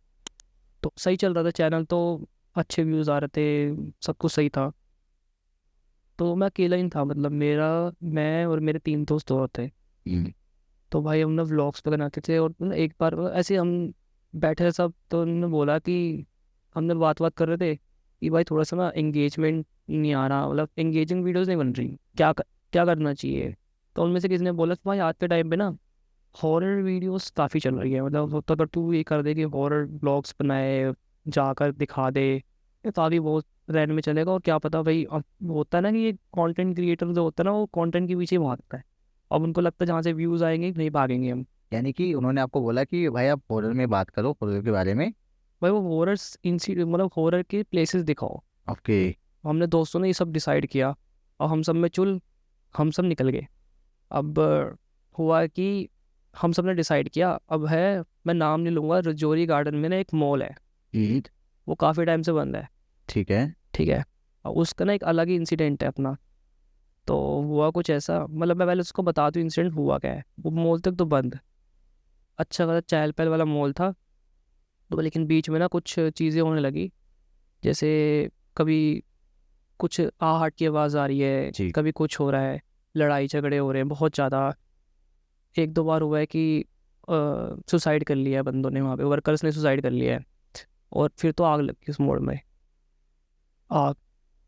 तो सही चल रहा था चैनल, तो अच्छे व्यूज़ आ रहे थे, सब कुछ सही था। तो मैं अकेला ही था, मतलब मेरा, मैं और मेरे 3 दोस्त और थे। तो भाई हम ना व्लॉग्स पे बनाते थे, और ना एक बार ऐसे हम बैठे सब, तो उन्होंने बोला कि, हमने बात बात कर रहे थे कि भाई थोड़ा सा ना एंगेजमेंट नहीं आ रहा, मतलब एंगेजिंग वीडियोस नहीं बन रही, क्या करना चाहिए। तो उनमें से किसी ने बोला कि भाई आज के टाइम पे ना हॉरर वीडियोस काफ़ी चल रही है, मतलब तो अगर तू ये कर दे कि हॉरर ब्लॉग्स बनाए, जाकर दिखा दे, ये काफ़ी बहुत रैंड में चलेगा, और क्या पता भाई, अब होता है ना कि ये कंटेंट क्रिएटर जो होता है ना, वो कंटेंट के पीछे भागता है, अब उनको लगता है जहाँ से व्यूज़ आएंगे नहीं भागेंगे हम।
यानी कि उन्होंने आपको बोला कि भाई आप हॉरर में बात करो, हॉरर के बारे में।
भाई वो हॉरर इंसिडेंट, मतलब हॉरर के प्लेसेस दिखाओ।
ओके।
हमने दोस्तों ने ये सब डिसाइड किया, और हम सब में चुल, हम सब निकल गए। अब हुआ कि हम सब ने डिसाइड किया, अब है, मैं नाम नहीं लूँगा, रजौरी गार्डन में ना एक मॉल है, वो काफ़ी टाइम से बंद है।
ठीक है।
ठीक है, और उसका ना एक अलग ही इंसिडेंट है अपना। तो हुआ कुछ ऐसा, मतलब मैं पहले उसको बता दूँ इंसिडेंट हुआ क्या है। वो मॉल तक तो बंद, अच्छा खासा चहल पहल वाला मॉल था, तो लेकिन बीच में ना कुछ चीज़ें होने लगी, जैसे कभी कुछ आहट की आवाज़ आ रही है,
जी।
कभी कुछ हो रहा है, लड़ाई झगड़े हो रहे हैं बहुत ज़्यादा। एक दो बार हुआ है कि सुसाइड कर लिया है बंदों ने, वहाँ पे वर्कर्स ने सुसाइड कर लिया है, और फिर तो आग लग गई उस मोड़ में, आग,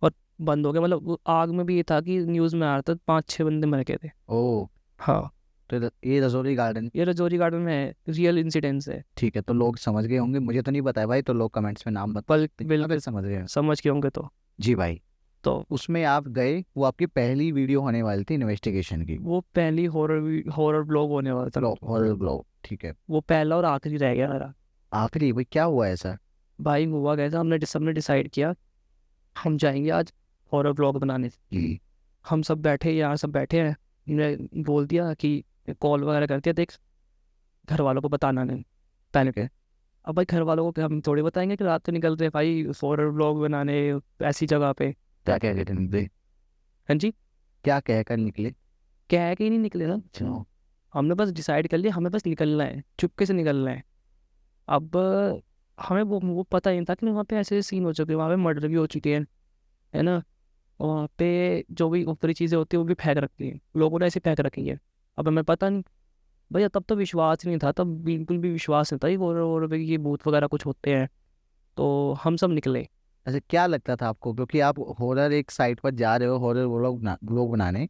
और बंद हो गया। मतलब वो आग में भी ये था कि न्यूज़ में आ रहा था 5-6 बंदे मर गए थे।
ओ,
हाँ,
तो ये रजौरी गार्डन।
ये रजौरी गार्डन में है, रियल इंसिडेंट्स है।
ठीक है, तो लोग समझ गए होंगे, मुझे तो नहीं पता है भाई, तो लोग कमेंट्स में नाम बता सकते हैं अगर
बिल्कुल
समझ गए हैं।
समझ के होंगे तो।
जी भाई।
तो
उसमें आप गए, वो आपकी पहली वीडियो होने वाली थी इन्वेस्टिगेशन की?
वो पहली हॉरर हॉरर ब्लॉग होने वाला था,
ब्लॉग, हॉरर ब्लॉग, ठीक है।
वो पहला और आखिरी रह गया मेरा।
आखिरी भाई क्या हुआ ऐसा?
भाई हुआ कैसा, सबने डिसाइड किया हम जाएंगे आज हॉरर ब्लॉग बनाने। हम सब बैठे यार, सब बैठे हैं, हमने बोल दिया कि कॉल वगैरह करते हैं, देख घर वालों को बताना नहीं, पहले के। अब भाई घर वालों को हम थोड़ी बताएंगे कि रात को निकल रहे हैं भाई हॉरर ब्लॉग बनाने ऐसी जगह पे।
क्या कह रहे थे?
हाँ जी,
क्या कहकर निकले?
कह के ही नहीं निकले ना,
अच्छा।
हमने बस डिसाइड कर लिया हमें बस निकलना है, चुपके से निकलना है। अब हमें वो पता ही नहीं था कि वहाँ पे ऐसे सीन हो चुके हैं, वहाँ पे मर्डर भी हो चुके हैं, है ना। और वहाँ पे जो भी ऊपरी चीज़ें होती हैं वो भी फेंक रखती हैं, लोगों ने ऐसे फेंक रखी है। अब हमें पता नहीं भैया, तब तो विश्वास ही नहीं था, तब बिल्कुल भी विश्वास नहीं था ये और ये भूत वगैरह कुछ होते हैं। तो हम सब निकले,
अच्छा, क्या लगता था आपको, क्योंकि आप हॉरर एक साइट पर जा रहे हो, हॉरर व्लॉग बनाने,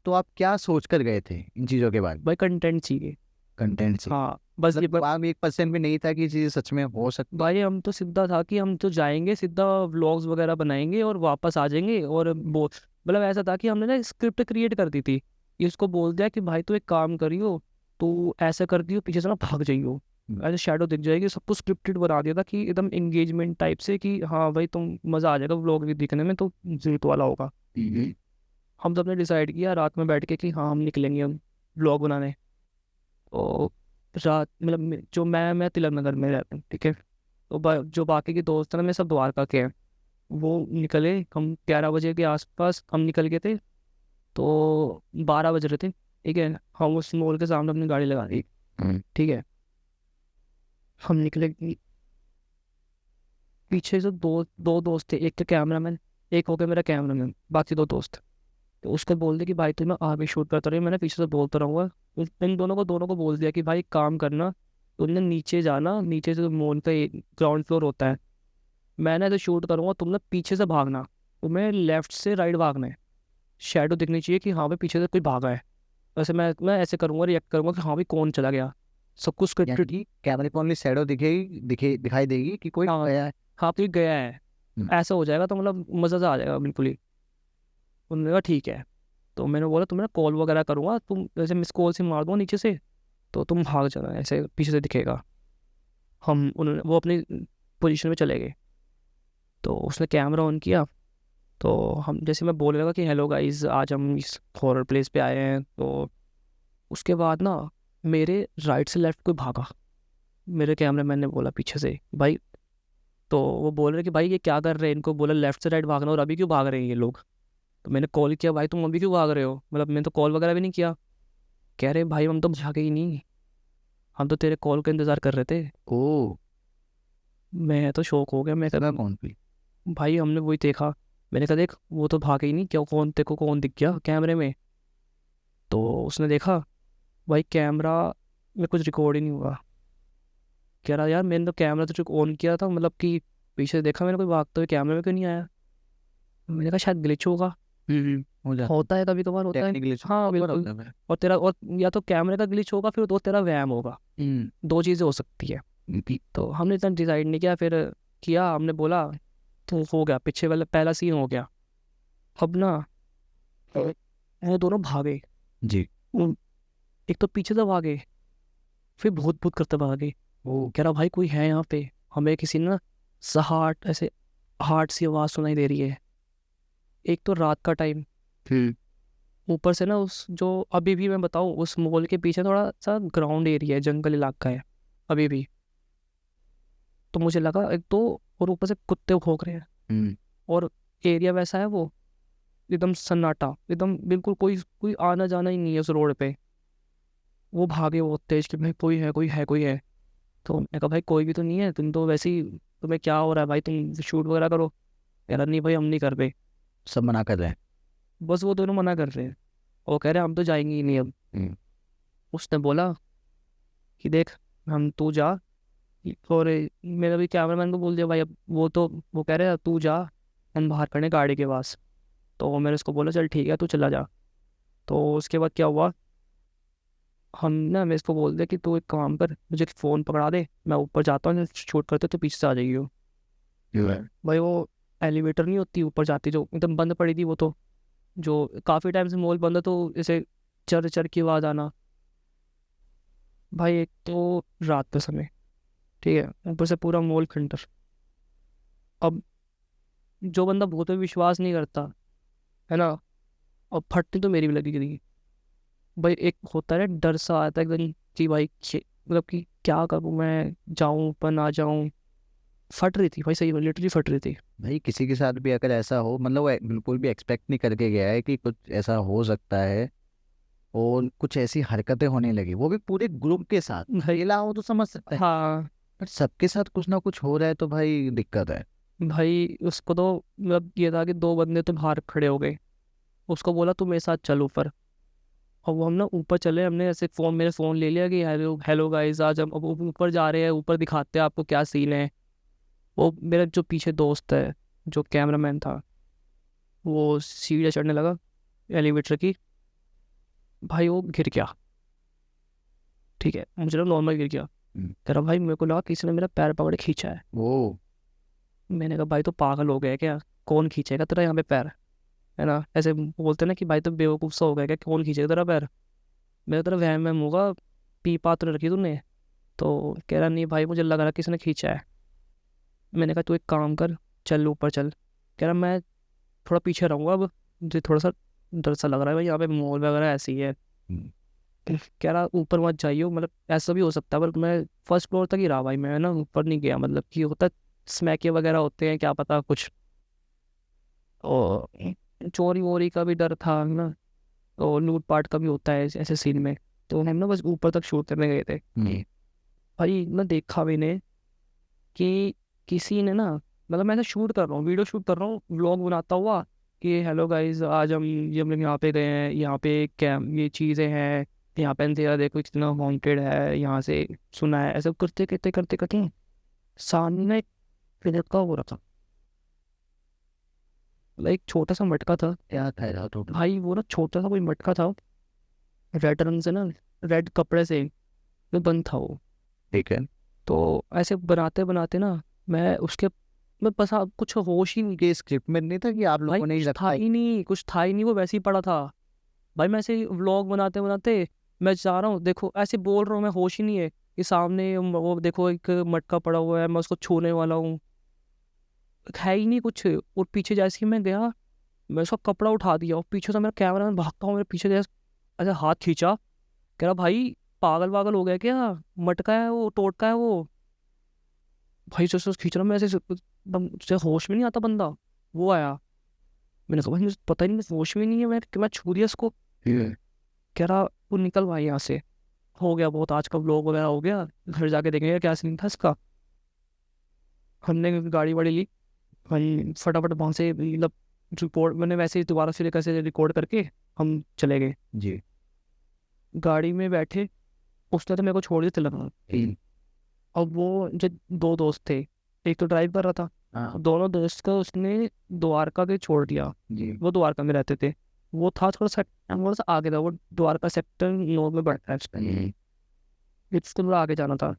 तो आप क्या सोच कर गए थे इन चीज़ों के बारे में?
भाई कंटेंट चाहिए।
कंटेंट से
हाँ बस ये
मतलब दिमाग में 1% भी नहीं था कि ये चीज़ सच में हो सकती?
भाई हम तो सीधा था कि हम तो जाएंगे सीधा व्लॉग्स वगैरह बनाएंगे और वापस आ जाएंगे। और मतलब ऐसा था कि हमने ना स्क्रिप्ट क्रिएट कर दी थी। ये उसको बोल दिया कि भाई तू एक काम करियो, तो ऐसा कर दियो पीछे से ना भाग जाइयो, ऐसे शैडो दिख जाएगी। सब कुछ स्क्रिप्टेड बना दिया था कि एकदम एंगेजमेंट टाइप से कि हाँ भाई तुम मज़ा आ जाएगा व्लॉग भी दिखने में, तो जीत वाला होगा। हम सबने डिसाइड किया रात में बैठ के कि हाँ हम निकलेंगे हम व्लॉग बनाने। तो रात मतलब जो मैं तिलक नगर में रहता हूँ, ठीक है। तो जो बाकी के दोस्त हैं ना, मैं सब द्वारका के हैं। वो निकले, हम 11 बजे के आसपास हम निकल गए थे। तो 12 बज रहे थे, ठीक है। हम उस मॉल के सामने अपनी गाड़ी लगा दी, ठीक है। हम निकले, पीछे से दो दो दोस्त थे, एक तो कैमरामैन, एक हो गया मेरा कैमरामैन, बाकी दो दोस्त। तो उसको बोल दिया कि भाई तुम्हें आगे शूट करता रही, मैंने पीछे से बोलता रहूँगा। इन दोनों को बोल दिया कि भाई काम करना, तुमने नीचे जाना, नीचे से मॉल का ग्राउंड फ्लोर होता है, मैंने तो शूट करूँगा, तुमने पीछे से भागना, तुम्हें लेफ्ट से राइट भागना है, शेडो दिखनी चाहिए कि हाँ भाई पीछे से कोई भागा है। वैसे मैं ऐसे करूँगा, रिएक्ट करूँगा कि हाँ भाई कौन चला गया, सब कुछ
यानी
स्क्रिप्टेड।
कि कैमरे पर ओनली शैडो दिखाई देगी कि कोई
हाँ
गया है।
हाँ कोई गया है,
हम्म,
ऐसा हो जाएगा तो मतलब मज़ा सा आ जाएगा बिल्कुल ही। उन्होंने कहा ठीक है। तो मैंने बोला तुम्हें कॉल वगैरह करूँगा, तुम जैसे मिस कॉल से मार दो नीचे से, तो तुम भाग जाना, ऐसे पीछे से दिखेगा। वो अपनी पोजीशन में चले गए। तो उसने कैमरा ऑन किया, तो हम जैसे मैं बोलने लगा कि हेलो गाइस आज हम इस हॉरर प्लेस पे आए हैं, तो उसके बाद ना मेरे राइट से लेफ्ट कोई भागा। मेरे कैमरामैन ने बोला पीछे से भाई, तो वो बोल रहे कि भाई ये क्या कर रहे हैं, इनको बोला लेफ्ट से राइट भागना और अभी क्यों भाग रहे हैं ये लोग। तो मैंने कॉल किया, भाई तुम अभी क्यों भाग रहे हो, मतलब मैंने तो कॉल वगैरह भी नहीं किया। कह रहे भाई हम तो भागे ही नहीं, हम तो तेरे कॉल का इंतज़ार कर रहे थे।
ओ,
मैं तो शौक हो गया, मैं
सुना
कहा
कौन थी?
भाई हमने वही देखा। मैंने कहा देख वो तो भागे ही नहीं, क्या कौन तेरे को कौन दिख गया कैमरे में। तो उसने देखा भाई कैमरा में कुछ रिकॉर्ड ही नहीं हुआ। कह रहा यार मैंने तो कैमरा तो ऑन किया था, मतलब कि पीछे देखा मैंने कोई भागते हुए, कैमरे में क्यों नहीं आया। मैंने कहा शायद ग्लिच होगा,
हो जाता
होता है कभी कभार, होता है।
टेक्निकली
हाँ
ऊपर
बिल्कुल।
होता है।
और तेरा और या तो कैमरे का ग्लिच होगा, फिर तो तेरा वहम होगा, दो चीज़ें हो सकती है। तो हमने इतना डिसाइड नहीं किया, फिर किया हमने बोला तो हो गया, पीछे वाला पहला सीन हो गया। अब ना वो दोनों भागे,
जी।
उन- एक तो पीछे से भागे, फिर भूत भूत करते भागे।
ओ,
कह रहा भाई कोई है यहाँ पे, हमें किसी ने ना सहाट ऐसे हार्ट सी आवाज़ सुनाई दे रही है। एक तो रात का टाइम, ऊपर से ना उस जो अभी भी मैं बताऊँ उस मॉल के पीछे थोड़ा सा ग्राउंड एरिया है, जंगल इलाका है अभी भी। तो मुझे लगा एक तो, और ऊपर से कुत्ते भौंक रहे हैं, और एरिया वैसा है वो एकदम सन्नाटा, एकदम बिल्कुल कोई कोई आना जाना ही नहीं है उस रोड पे। वो भागे बहुत तेज कि भाई कोई है कोई है कोई है। तो मैंने कहा भाई कोई भी तो नहीं है, तुम तो वैसे ही, तुम्हें क्या हो रहा है भाई, तुम शूट वगैरह करो। कह रहा नहीं भाई हम नहीं कर रहे।
सब मना कर रहे हैं।
बस वो दोनों मना कर रहे हैं, वो कह रहे हैं हम तो जाएंगे ही नहीं अब। उसने बोला कि देख हम तू जा, और मेरा भी कैमरामैन को बोल दिया भाई, अब वो कह रहे हैं तू जा, हम बाहर खड़े हैं गाड़ी के पास। तो मैंने उसको बोला चल ठीक है तू चला जा। तो उसके बाद क्या हुआ, हम ना मैं इसको बोल दिया कि तू एक काम कर, मुझे फ़ोन पकड़ा दे, मैं ऊपर जाता हूँ शूट करते तो पीछे से आ जाएगी वो। भाई वो एलिवेटर नहीं होती ऊपर जाती जो एकदम बंद पड़ी थी, वो तो जो काफ़ी टाइम से मॉल बंद है, तो ऐसे चर चर की आवाज़ आना। भाई एक तो रात का समय, ठीक है, ऊपर से पूरा मॉल खंडर। अब जो बंदा भूत पे विश्वास नहीं करता है ना, अब फटनी तो मेरी भी लगी थी। भाई एक होता है ना डर सा आता है एकदम कि भाई मतलब कि क्या करूँ मैं, जाऊँ पर ना जाऊँ। फट रही थी भाई, सही में लिटरली फट रही थी।
भाई किसी के साथ भी अगर ऐसा हो, मतलब वो बिल्कुल भी एक्सपेक्ट नहीं करके गया है कि कुछ ऐसा हो सकता है, और कुछ ऐसी हरकतें होने लगी, वो भी पूरे ग्रुप के साथ।
भाई
अकेला हो तो समझ सकता है,
हाँ
पर सबके साथ कुछ ना कुछ हो रहा है तो भाई दिक्कत है।
भाई उसको तो मतलब ये था कि दो बंदे तो बाहर खड़े हो गए, उसको बोला तू मेरे साथ चल ऊपर। और वो हम ना ऊपर चले, हमने ऐसे मेरे फ़ोन ले लिया कि हेलो हेलो गाइस आज हम अब ऊपर जा रहे हैं, ऊपर दिखाते हैं आपको क्या सीन है। वो मेरा जो पीछे दोस्त है जो कैमरामैन था वो सीढ़ियाँ चढ़ने लगा एलिवेटर की, भाई वो गिर गया। ठीक है, मुझे लगा नॉर्मल गिर गया। कह रहा भाई मेरे को लगा किसी ने मेरा पैर पकड़ के खींचा है।
वो
मैंने कहा भाई तो पागल हो गया है क्या, कौन खींचेगा तेरा यहाँ पे पैर, है ना, ऐसे बोलते हैं ना कि भाई तो बेवकूफ़ सा हो गया क्या, कौन खींचेगा तेरा पैर। मेरा तेरा वहम वहम होगा, पी पा तो रखी तूने। तो कह रहा नहीं भाई मुझे लग रहा किसी ने खींचा है। मैंने कहा तू एक काम कर, चल ऊपर चल। कह रहा मैं थोड़ा पीछे रहूँगा, अब मुझे थोड़ा सा डर सा लग रहा है भाई, यहाँ पे मॉल वगैरह ऐसी ही है। कह रहा ऊपर मत जाइए, मतलब ऐसा भी हो सकता है, पर मैं फर्स्ट फ्लोर तक ही रहा भाई, मैं ना ऊपर नहीं गया, मतलब कि होता स्मैके वगैरह होते हैं क्या पता कुछ, और चोरी वोरी का भी डर था ना, और लूटपाट का भी होता है ऐसे सीन में। तो हम ना बस ऊपर तक शूट करने गए थे। भाई मैं देखा मैंने कि किसी ने ना, मतलब मैं शूट कर रहा हूँ, वीडियो शूट कर रहा हूँ, व्लॉग बनाता हुआ कि हेलो गाइस आज हम लोग यहाँ पे गए हैं, यहाँ पे कैम ये चीज़ें हैं, यहाँ पे अंधेरा देखो कितना हॉन्टेड है, यहाँ से सुना है, ऐसे करते करते करते करते सामने फिर का हो रहा था, मतलब एक छोटा सा मटका था।
क्या था यार तो?
भाई वो ना छोटा सा कोई मटका था, रेड रंग से ना, रेड कपड़े से वो बंद था वो।
ठीक है।
तो ऐसे बनाते बनाते ना मैं उसके, मैं बस कुछ होश ही नहीं।
ये स्क्रिप्ट में नहीं था कि आप
भाई
लोगों ने ही
कुछ था
रखा है?
ही नहीं, कुछ था ही नहीं, वो वैसे ही पड़ा था। भाई मैं ऐसे व्लॉग बनाते बनाते मैं जा रहा हूँ, देखो ऐसे बोल रहा हूँ, मैं होश ही नहीं है कि सामने वो देखो एक मटका पड़ा हुआ है, मैं उसको छूने वाला हूँ, है ही नहीं कुछ। और पीछे जैसे ही मैं गया, मैं उसका कपड़ा उठा दिया और पीछे से मेरा कैमरा मैन भागता हूँ, मेरे पीछे जैसे ऐसे हाथ खींचा। कह रहा भाई पागल वागल हो गया क्या, मटका है वो, टोटका है वो। भाई जो खींच रहा, मैं ऐसे एकदम जैसे होश में नहीं आता बंदा, वो आया। मैंने कहा भाई मुझे पता ही नहीं, मैं होश में नहीं है, मैं छू दिया इसको। कह रहा तू निकल भाई यहाँ से, हो गया बहुत, आज का व्लॉग वगैरह हो गया, घर जाके देखेंगे क्या सीन था इसका। हमने गाड़ी वाड़ी ली भाई, फटाफट वहाँ से मतलब रिपोर्ट, मैंने वैसे ही दोबारा से कैसे रिकॉर्ड करके हम चले गए।
जी।
गाड़ी में बैठे, उसने तो मेरे को छोड़ दिया तिलक। और वो जो दो दोस्त थे, एक तो ड्राइव कर रहा था,
हाँ
दोनों दोस्त को उसने द्वारका के छोड़ दिया।
जी।
वो द्वारका में रहते थे, वो था थोड़ा सा आगे था, वो द्वारका सेक्टर 9 में बढ़ता है उसका, इससे थोड़ा आगे जाना था।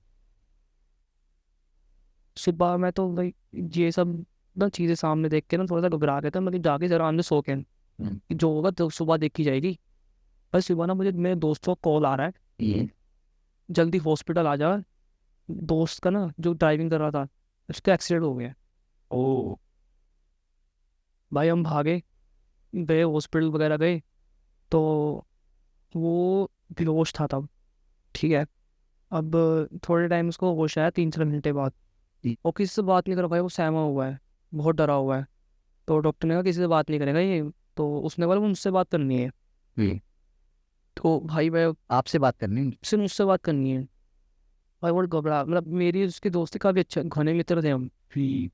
सुबह मैं तो भाई ये सब ना चीज़ें सामने देख के ना थोड़ा सा घबरा गया था, मतलब जाके जरा अंदर सो के कि जो होगा तो सुबह देखी जाएगी। बस सुबह ना मुझे मेरे दोस्तों का कॉल आ रहा है, जल्दी हॉस्पिटल आ जा, दोस्त का ना जो ड्राइविंग कर रहा था उसका एक्सीडेंट हो गया।
ओ।
भाई हम भागे, गए हॉस्पिटल वगैरह गए, तो वो बेहोश था तब। ठीक है, अब थोड़े टाइम उसको होश आया 3-4 घंटे बाद, और किसी से बात नहीं कर भाई, वो सहमा हुआ है, बहुत डरा हुआ है। तो डॉक्टर ने कहा किसी से बात नहीं करेगा ये, तो उसने बोला मुझसे बात करनी है। तो भाई मैं
आपसे बात करनी?
सिर्फ मुझसे बात करनी है। भाई वो घबरा, मतलब मेरी उसकी दोस्ती काफ़ी अच्छा, घने मित्र थे हम।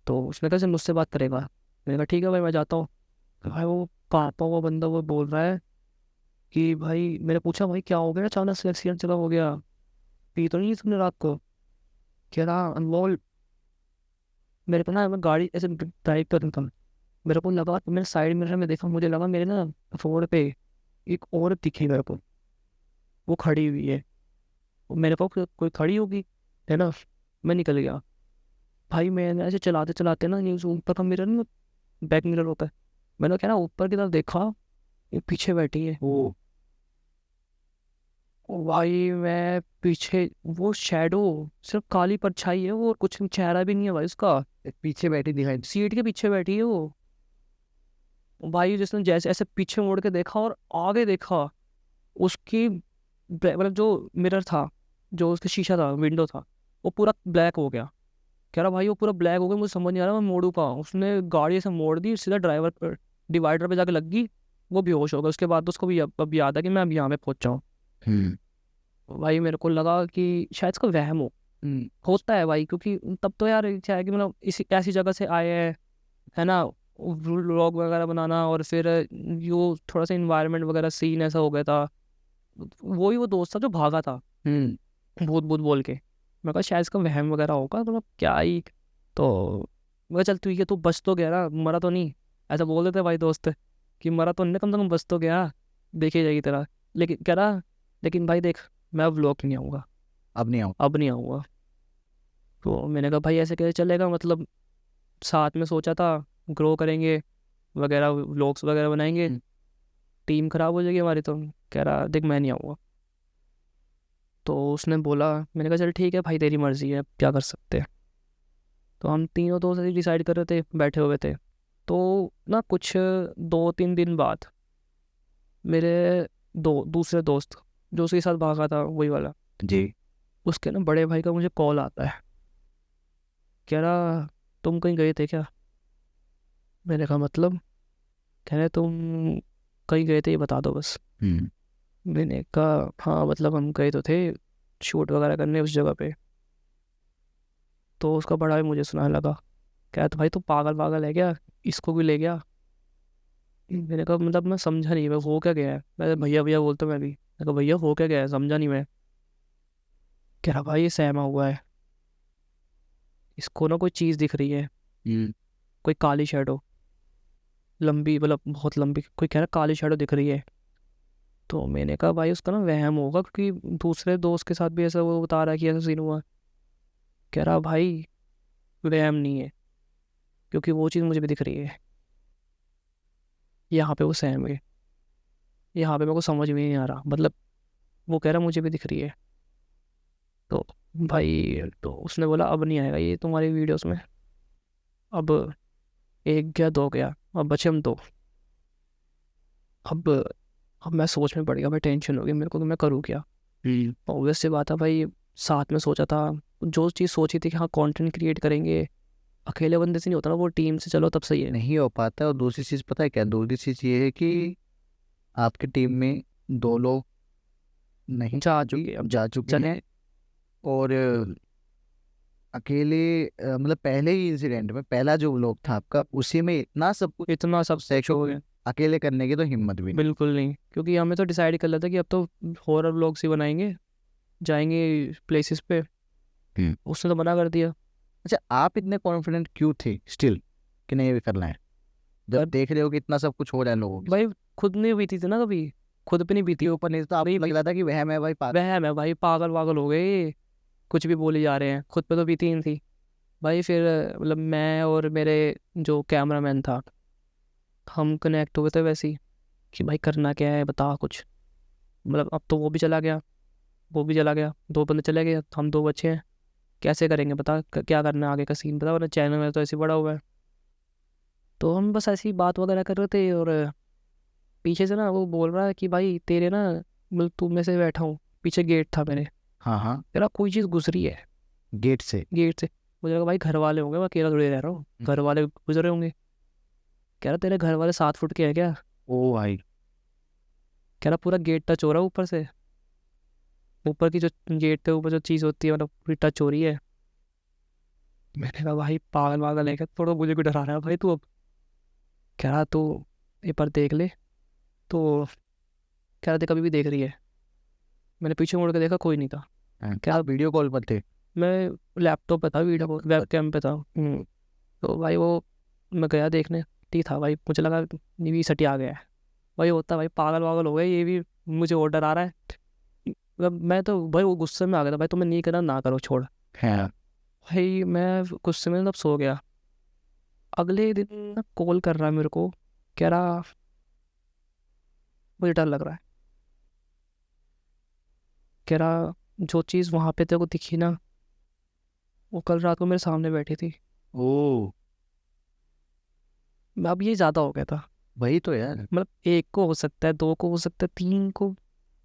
तो उसने कहा सिर्फ मुझसे बात करेगा। मैंने कहा ठीक है भाई मैं जाता हूँ। तो भाई वो कांपा हुआ बंदा वो बोल रहा है कि भाई, मैंने पूछा भाई क्या हो गया, अचानक से एक्सीडेंट चला हो गया, पी तो नहीं तुमने रात को। कह रहा अनमोल, मेरे को ना, मैं गाड़ी ऐसे ड्राइव कर रहा था, मेरे को लगा, मैंने साइड मिरर में देखा, मुझे लगा मेरे ना रोड पे एक औरत दिखी मेरे को, वो खड़ी हुई है। वो मेरे को कोई खड़ी होगी, है ना। मैं निकल गया। भाई मैंने ऐसे चलाते चलाते ना, न्यूज़ ऊपर का मिरर ना, बैक मिरर होता है, मैंने क्या ना ऊपर की तरफ देखा, ये पीछे बैठी है।
ओ।
ओ भाई मैं पीछे, वो शैडो, सिर्फ काली परछाई है वो, और कुछ चेहरा भी नहीं है भाई उसका।
पीछे बैठी दिखाई?
सीट के पीछे बैठी है वो। भाई जिसने जैसे ऐसे पीछे मुड़ के देखा और आगे देखा, उसकी मतलब जो मिरर था, जो उसका शीशा था, विंडो था, वो पूरा ब्लैक हो गया। कह रहा भाई वो पूरा ब्लैक हो गया, मुझे समझ नहीं आ रहा मैं मोड़ू कहाँ। उसने गाड़ी ऐसे मोड़ दी, सीधा ड्राइवर पर डिवाइडर पे जाके लग गई, वो बेहोश हो गया। उसके बाद तो उसको भी अब याद है कि मैं अब यहाँ पे पहुंचा हूँ। भाई मेरे को लगा कि शायद इसका वहम होता है भाई, क्योंकि तब तो यार क्या है कि मतलब इसी ऐसी जगह से आए हैं, है ना, व्लॉग वगैरह बनाना, और फिर यो थोड़ा सा इन्वायरमेंट वगैरह सीन ऐसा हो गया था। वही वो दोस्त था जो भागा था भूत भूत बोल के। मैं कहा शायद इसका वहम वगैरह होगा, तो मतलब क्या ही। तो मैं कहा चल ठीक है, तू बच तो गया ना, मरा तो नहीं। ऐसा बोल देते भाई दोस्त कि मरा तो नहीं, कम से कम बच तो गया, देखी जाएगी तेरा। लेकिन कह रहा, लेकिन भाई देख, मैं अब व्लॉग नहीं आऊँगा,
अब नहीं आऊँ।
अब नहीं आऊँगा। तो मैंने कहा भाई ऐसे कैसे चलेगा, मतलब साथ में सोचा था ग्रो करेंगे वगैरह, व्लॉग्स वगैरह बनाएंगे, टीम खराब हो जाएगी हमारी। तो कह रहा देख मैं नहीं आऊँगा। तो उसने बोला, मैंने कहा चल ठीक है भाई तेरी मर्ज़ी है, अब क्या कर सकते हैं। तो हम तीनों दोस्त ऐसे डिसाइड कर रहे थे, बैठे हुए थे। तो ना कुछ 2-3 दिन बाद मेरे दूसरे दोस्त जो उसके साथ भागा था, वही वाला,
जी।
उसके ना बड़े भाई का मुझे कॉल आता है, कह रहा तुम कहीं गए थे क्या। मैंने कहा मतलब, कह रहे तुम कहीं गए थे ये बता दो बस। मैंने कहा हाँ मतलब हम गए तो थे शूट वगैरह करने उस जगह पे। तो उसका बड़ा भाई मुझे सुनाने लगा, क्या तो भाई तू पागल पागल है क्या, इसको भी ले गया। मैंने कहा मतलब मैं समझा नहीं, मैं हो क्या गया है। मैं भैया भैया बोलता मैं भी, मैं कहा भैया हो क्या गया है, समझा नहीं मैं। कह रहा भाई ये सहमा हुआ है, इसको ना कोई चीज़ दिख रही है, कोई काली शैडो, लंबी, मतलब बहुत लंबी, कोई कह रहा काली शैडो दिख रही है। तो मैंने कहा भाई उसका ना वहम होगा, क्योंकि दूसरे दोस्त के साथ भी ऐसा वो बता रहा है कि ऐसा सीन हुआ। कह रहा भाई वहम नहीं है, क्योंकि वो चीज़ मुझे भी दिख रही है, यहाँ पे वो सहम है, यहाँ पे मेरे को समझ में नहीं आ रहा, मतलब वो कह रहा मुझे भी दिख रही है। तो भाई तो उसने बोला अब नहीं आएगा ये तुम्हारी वीडियोस में। अब एक गया, दो गया, अब बचे हम दो। अब अब मैं सोच में पड़ गया भाई, टेंशन हो गई मेरे को कि मैं करूँ क्या। ऑब्वियस सी बात है भाई, साथ में सोचा था, जो चीज़ सोची थी कि हाँ कंटेंट क्रिएट करेंगे, अकेले बंदे से नहीं होता ना, वो टीम से चलो तब सही है।
नहीं हो पाता। और दूसरी चीज़ पता है क्या, दूसरी चीज़ ये है कि आपकी टीम में 2 लोग नहीं
जा चुके अब,
जा चुके
चले
हैं। और अकेले मतलब पहले ही इंसिडेंट में, पहला जो व्लॉग था आपका, उसी में इतना सब कुछ
इतना सब कुछ हो गया।
अकेले करने की तो हिम्मत भी नहीं।
बिल्कुल नहीं, क्योंकि हमें तो डिसाइड कर लिया था कि अब तो हॉरर व्लॉग्स ही बनाएंगे, जाएंगे प्लेसेस पे। उसने तो मना कर दिया।
अच्छा, आप इतने कॉन्फिडेंट क्यों थे स्टिल कि नहीं ये भी करना है, जब
पर
देख रहे हो कि इतना सब कुछ हो रहा है लोगों के
भाई खुद नहीं बीती थी ना कभी, खुद पे नहीं बीती।
ऊपर, नहीं तो आपको लग रहा था कि वह मैं भाई पागल।
वहम है भाई, पागल वागल हो गए, कुछ भी बोले जा रहे हैं, खुद पे तो बीती ही नहीं थी भाई। फिर मतलब मैं और मेरे जो कैमरामैन था, हम कनेक्ट हुए थे वैसे ही कि भाई करना क्या है बता कुछ। मतलब अब तो वो भी चला गया, वो भी चला गया, दो बंदे चले गए, हम दो बच्चे हैं, कैसे करेंगे बता, क्या करना है आगे का सीन बता, वरना चैनल में तो ऐसे ही बड़ा हुआ है। तो हम बस ऐसी बात वगैरह कर रहे थे, और पीछे से ना वो बोल रहा है कि भाई तेरे ना, मतलब तू में से बैठा हूँ, पीछे गेट था मेरे,
हाँ हाँ,
तेरा कोई चीज़ गुजरी है
गेट से।
गेट से। मुझे लगा भाई घर वाले होंगे, मैं अकेला थोड़ी रह रहा हूँ, घर वाले गुजरे होंगे। कह रहा तेरे घर वाले 7 फुट के हैं क्या।
ओ भाई।
कह रहा पूरा गेट टच हो रहा है ऊपर से, ऊपर की जो गेट पे ऊपर जो चीज़ होती है मतलब पूरी टच हो रही है। मैंने कहा भाई पागल वागल है क्या, थोड़ा मुझे भी डरा रहा है भाई तू अब। कह रहा तू एक बार देख ले। तो कह रहा थे कभी भी देख रही है। मैंने पीछे मुड़ के देखा, कोई नहीं था।
क्या आप वीडियो कॉल पर थे?
मैं लैपटॉप पे था, वीडियो वेब कैम पे था। तो भाई वो मैं गया देखने, ठीक था भाई, मुझे लगा ये भी सटी आ गया है। भाई होता भाई पागल वागल हो गया, ये भी मुझे ऑर्डर आ रहा है। मतलब मैं तो भाई वो गुस्से में आ गया था, भाई तुम्हें नहीं करना ना करो छोड़।
हाँ।
भाई मैं गुस्से में तब सो गया। अगले दिन ना कॉल कर रहा है मेरे को, कह रहा मुझे डर लग रहा है। कह रहा जो चीज़ वहाँ पे तेरे को दिखी ना, वो कल रात को मेरे सामने बैठी थी।
ओ,
अब ये ज़्यादा हो गया था,
वही तो यार।
मतलब एक को हो सकता है, दो को हो सकता है, तीन को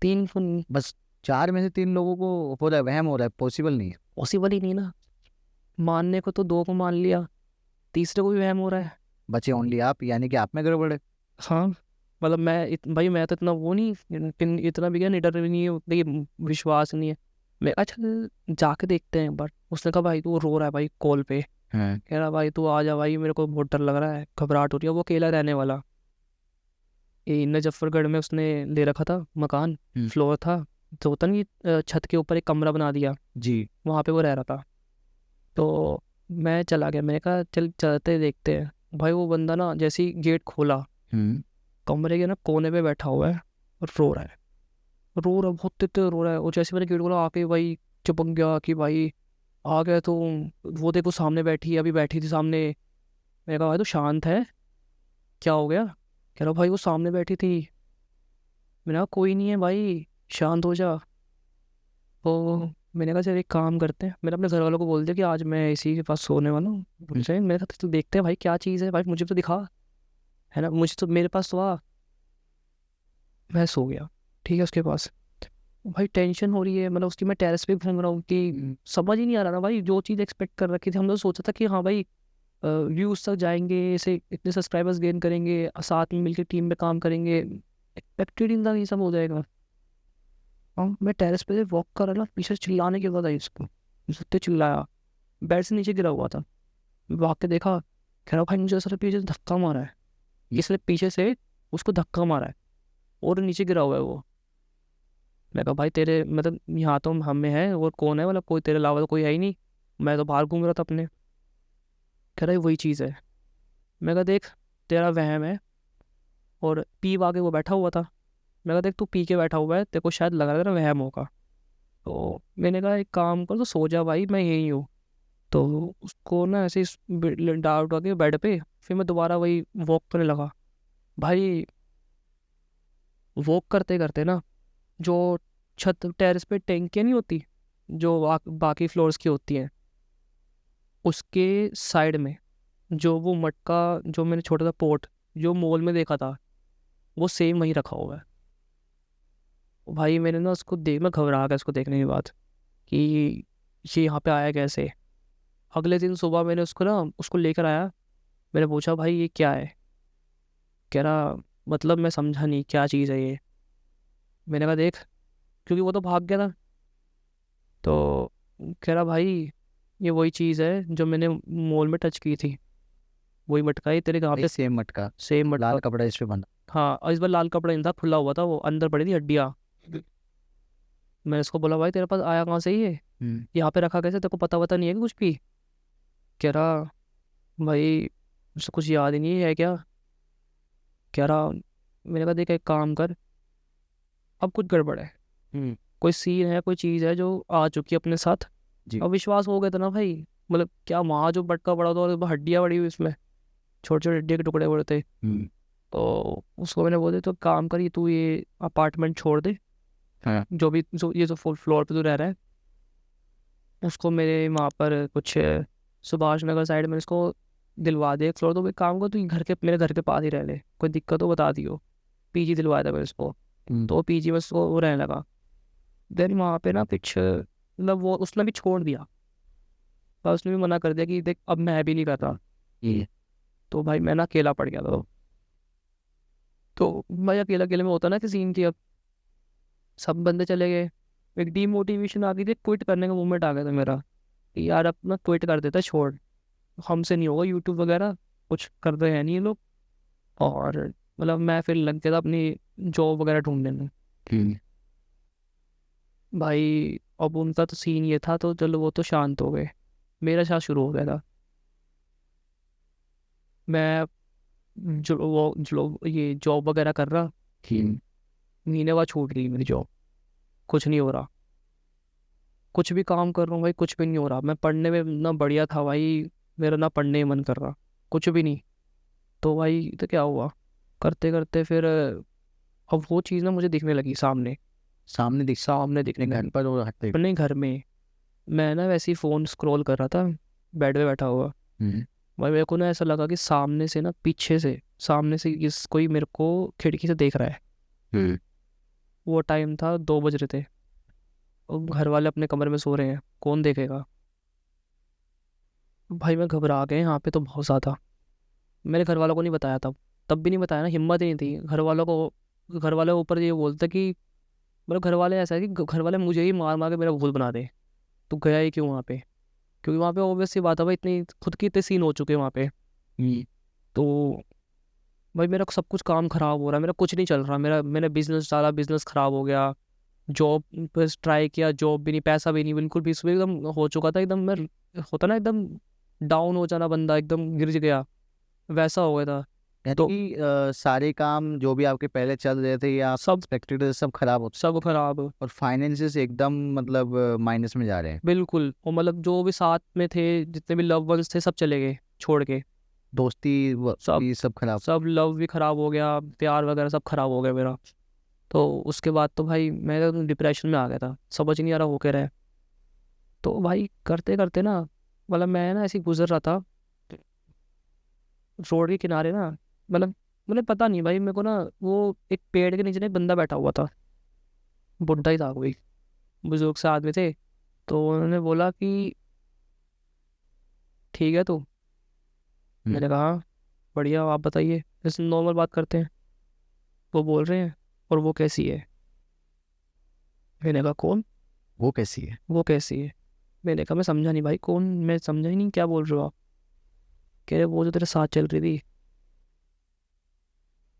नहीं,
बस 4 में से 3 लोगों को हो रहा है, वहम हो रहा है, पॉसिबल नहीं है।
पॉसिबल ही नहीं ना। मानने को तो दो को मान लिया, तीसरे को भी वहम हो रहा है।
बचे ओनली आप, यानी कि आप में गड़बड़ है।
हाँ मतलब भाई मैं तो इतना वो नहीं, इतना भी क्या निडर भी नहीं है, उतना ही विश्वास नहीं है। मैं अच्छा जाके देखते हैं एक बार। उसने कहा भाई तू रो रहा है भाई कॉल पे।
हाँ।
कह रहा भाई तू आ जा भाई, मेरे को बहुत डर लग रहा है, घबराहट हो रही है। वो अकेला रहने वाला, ये मुजफ्फरगढ़ में उसने ले रखा था मकान, फ्लोर था, तो होता नहीं छत के ऊपर एक कमरा बना दिया,
जी।
वहाँ पे वो रह रहा था। तो मैं चला गया, मैंने कहा चल चलते देखते हैं। भाई वो बंदा ना जैसे ही गेट खोला, कमरे के ना कोने पे बैठा हुआ है और रो रहा है, बहुत तेज रो रहा है। और जैसे मैंने गेट खोला आके भाई चिपक गया कि भाई आ गया तो वो देखो सामने बैठी है, अभी बैठी थी सामने। मैंने कहा भाई तो शांत है, क्या हो गया? कह रहा भाई वो सामने बैठी थी। मैंने कहा कोई नहीं है भाई, शांत हो जा। तो मैंने कहा चल एक काम करते हैं, मैंने अपने घर वालों को बोल दिया कि आज मैं इसी के पास सोने वाला हूँ। बोले मैंने कहा तो देखते हैं भाई क्या चीज़ है भाई, मुझे तो दिखा, है ना, मुझे तो मेरे पास तो आ। मैं सो गया, ठीक है, उसके पास। भाई टेंशन हो रही है, मतलब उसकी मैं टेरेस पे घूम रहा हूँ कि समझ ही नहीं आ रहा ना भाई, जो चीज़ एक्सपेक्ट कर रखी थी हम लोग, सोचा था कि हाँ भाई व्यूज़ तक जाएंगे, ऐसे इतने सब्सक्राइबर्स गेन करेंगे, साथ में मिलकर टीम में काम करेंगे, एक्सपेक्टेड इन था ये सब हो जाएगा। हाँ, मैं टेरेस पे वॉक कर रहा था, पीछे से चिल्लाने की आवाज़ आई उसको, सत्य चिल्लाया, बेड से नीचे गिरा हुआ था। भाग के देखा, कह रहा भाई मुझे ऐसा पीछे से धक्का मारा है, इसलिए पीछे से उसको धक्का मारा है और नीचे गिरा हुआ है वो। मैं कहा भाई तेरे मतलब यहाँ तो हम में है और कौन है, मतलब कोई तेरे अलावा तो कोई है ही नहीं, मैं तो बाहर घूम रहा था अपने। कह रहा है वही चीज़ है। मैं कहा देख तेरा वहम है, और पी आके वो बैठा हुआ था। मैं कहा देख तू पी के बैठा हुआ है, तेरे को शायद लग रहा है तेरा वहम होगा। तो मैंने कहा एक काम कर, तो सो जा भाई, मैं यही हूँ। तो उसको ना ऐसे डाल उठा के बेड पे, फिर मैं दोबारा वही वॉक करने लगा। भाई वॉक करते करते ना, जो छत टेरेस पे टैंकियाँ नहीं होती जो बाकी फ्लोर्स की होती हैं, उसके साइड में जो वो मटका, जो मैंने छोटा सा पोट जो मॉल में देखा था, वो सेम वहीं रखा हुआ है। भाई मैंने ना उसको देख, मैं घबरा गया उसको देखने के बाद कि ये यहाँ पे आया कैसे। अगले दिन सुबह मैंने उसको ना उसको लेकर आया, मैंने पूछा भाई ये क्या है? कह रहा मतलब मैं समझा नहीं क्या चीज़ है ये। मैंने कहा देख, क्योंकि वो तो भाग गया था। तो कह रहा भाई ये वही चीज़ है जो मैंने मॉल में टच की थी, वही मटका है तेरे यहाँ पे,
सेम मटका,
सेम मटका।
लाल कपड़ा इस पे बंधा।
हाँ, और इस बार लाल कपड़ा नहीं था, खुला हुआ था, वो अंदर पड़ी थी हड्डियाँ। मैंने उसको बोला भाई तेरे पास आया कहाँ से ये, यहाँ पे रखा कैसे, तेरे को पता नहीं है कि कुछ भी? कह रहा भाई मुझे कुछ याद ही नहीं है क्या। कह रहा, मैंने कहा देख एक काम कर, अब कुछ गड़बड़ है, कोई सीन है, कोई चीज़ है जो आ चुकी है अपने साथ।
जी।
अब विश्वास हो गया था ना भाई, मतलब क्या वहाँ जो मटका पड़ा था और हड्डियाँ पड़ी हुई इसमें, छोटे छोटे हड्डियों के टुकड़े पड़े थे। तो उसको मैंने बोला तो काम करिए, तू ये अपार्टमेंट छोड़ दे,
हाँ।
जो ये जो फ्लोर पे तू रह रहा है, उसको मेरे वहाँ पर कुछ सुभाष नगर साइड में इसको दिलवा दे एक फ्लोर। तो एक काम कर, तू घर के मेरे घर के पास ही रह ले, कोई दिक्कत हो बता दियो। पीजी दिलवाया था मैंने उसको, तो पीजी में उसको वो रहने लगा। देन वहाँ पे ना कुछ मतलब वो उसने भी छोड़ दिया, पर उसने भी मना कर दिया कि देख अब मैं भी नहीं कर रहा। तो भाई मैं ना अकेला पड़ गया था। तो भाई अकेला अकेले में होता ना कि सीन की, अब सब बंदे चले गए, एक डीमोटिवेशन आ गई थी, क्विट करने का मूवमेंट आ गया था मेरा कि यार अब ना क्विट कर देता, छोड़, हमसे नहीं होगा, यूट्यूब वगैरह कुछ करते हैं नहीं ये लोग। और मतलब मैं फिर लग गया था अपनी जॉब वगैरह ढूंढने में। भाई अब उनका तो सीन ये था, तो चलो वो तो शांत हो गए, मेरा साथ शुरू हो गया था। मैं जो ये जॉब वगैरह कर रहा, महीने बाद छूट गई मेरी जॉब, कुछ नहीं हो रहा, कुछ भी काम कर रहा हूँ भाई, कुछ भी नहीं हो रहा। मैं पढ़ने में ना बढ़िया था भाई, मेरा ना पढ़ने में मन कर रहा, कुछ भी नहीं। तो भाई तो क्या हुआ, करते करते फिर अब वो चीज़ ना मुझे दिखने लगी सामने, सामने दिखने
घर
लगी,
पर वो हटते।
अपने घर में। मैं ना वैसे ही फ़ोन स्क्रॉल कर रहा था, बेड पे बैठा हुआ। भाई मेरे को ना ऐसा लगा कि सामने से ना, पीछे से, सामने से इस कोई मेरे को खिड़की से देख रहा है। वो टाइम था 2 बज रहे थे, और घर वाले अपने कमरे में सो रहे हैं, कौन देखेगा। भाई मैं घबरा गया यहाँ पे तो बहुत ज़्यादा। मेरे घर वालों को नहीं बताया तब भी नहीं बताया ना, हिम्मत ही नहीं थी घर वालों को। घर वाले ऊपर ये बोलते कि मतलब घर वाले ऐसा है कि घर वाले मुझे ही मार मार के मेरा भूत बना दे, तू गया ही क्यों वहाँ पे, क्योंकि वहाँ पे ऑब्वियस सी बात है भाई, इतनी खुद की इतने सीन हो चुके हैं वहाँ पे। तो भाई मेरा सब कुछ काम ख़राब हो रहा है, मेरा कुछ नहीं चल रहा, मैंने बिजनेस डाला, बिजनेस ख़राब हो गया। जॉब बस ट्राई किया, जॉब भी नहीं, पैसा भी नहीं, बिल्कुल भी इसमें एकदम हो चुका था एकदम, मैं होता ना एकदम डाउन हो जाना, बंदा एकदम गिर गया, वैसा हो गया था।
यानी
तो
कि सारे काम जो भी आपके पहले चल रहे थे या आप
सब
एक्सपेक्टेड थे सब खराब होते
सब खराब,
और फाइनेंसेस एकदम मतलब माइनस में जा रहे हैं।
बिल्कुल। और मतलब जो भी साथ में थे, जितने भी लव वंस थे, सब चले गए छोड़ के।
दोस्ती
सब
भी सब खराब।
सब लव भी खराब हो गया, प्यार वगैरह सब खराब हो गया मेरा। तो उसके बाद तो भाई मैं तो डिप्रेशन में आ गया था, समझ नहीं आ रहा हो क्या रहा है। तो भाई करते करते ना, मतलब मैं ना ऐसे ही गुजर रहा था रोड के किनारे ना, मतलब मुझे पता नहीं भाई, मेरे को ना वो एक पेड़ के नीचे ना एक बंदा बैठा हुआ था, बुढ़ा ही था कोई, बुजुर्ग से आदमी थे। तो उन्होंने बोला कि ठीक है तो,
हम्म,
मैंने कहा "हाँ, बढ़िया, आप बताइए, जैसे नॉर्मल बात करते हैं।" वो बोल रहे हैं, और वो कैसी है? मैंने कहा कौन?
वो कैसी है?
वो कैसी है? मैंने कहा मैं समझा नहीं भाई, कौन? मैं समझा ही नहीं, क्या बोल रहे हो आप? कह रहे वो जो तेरे साथ चल रही थी।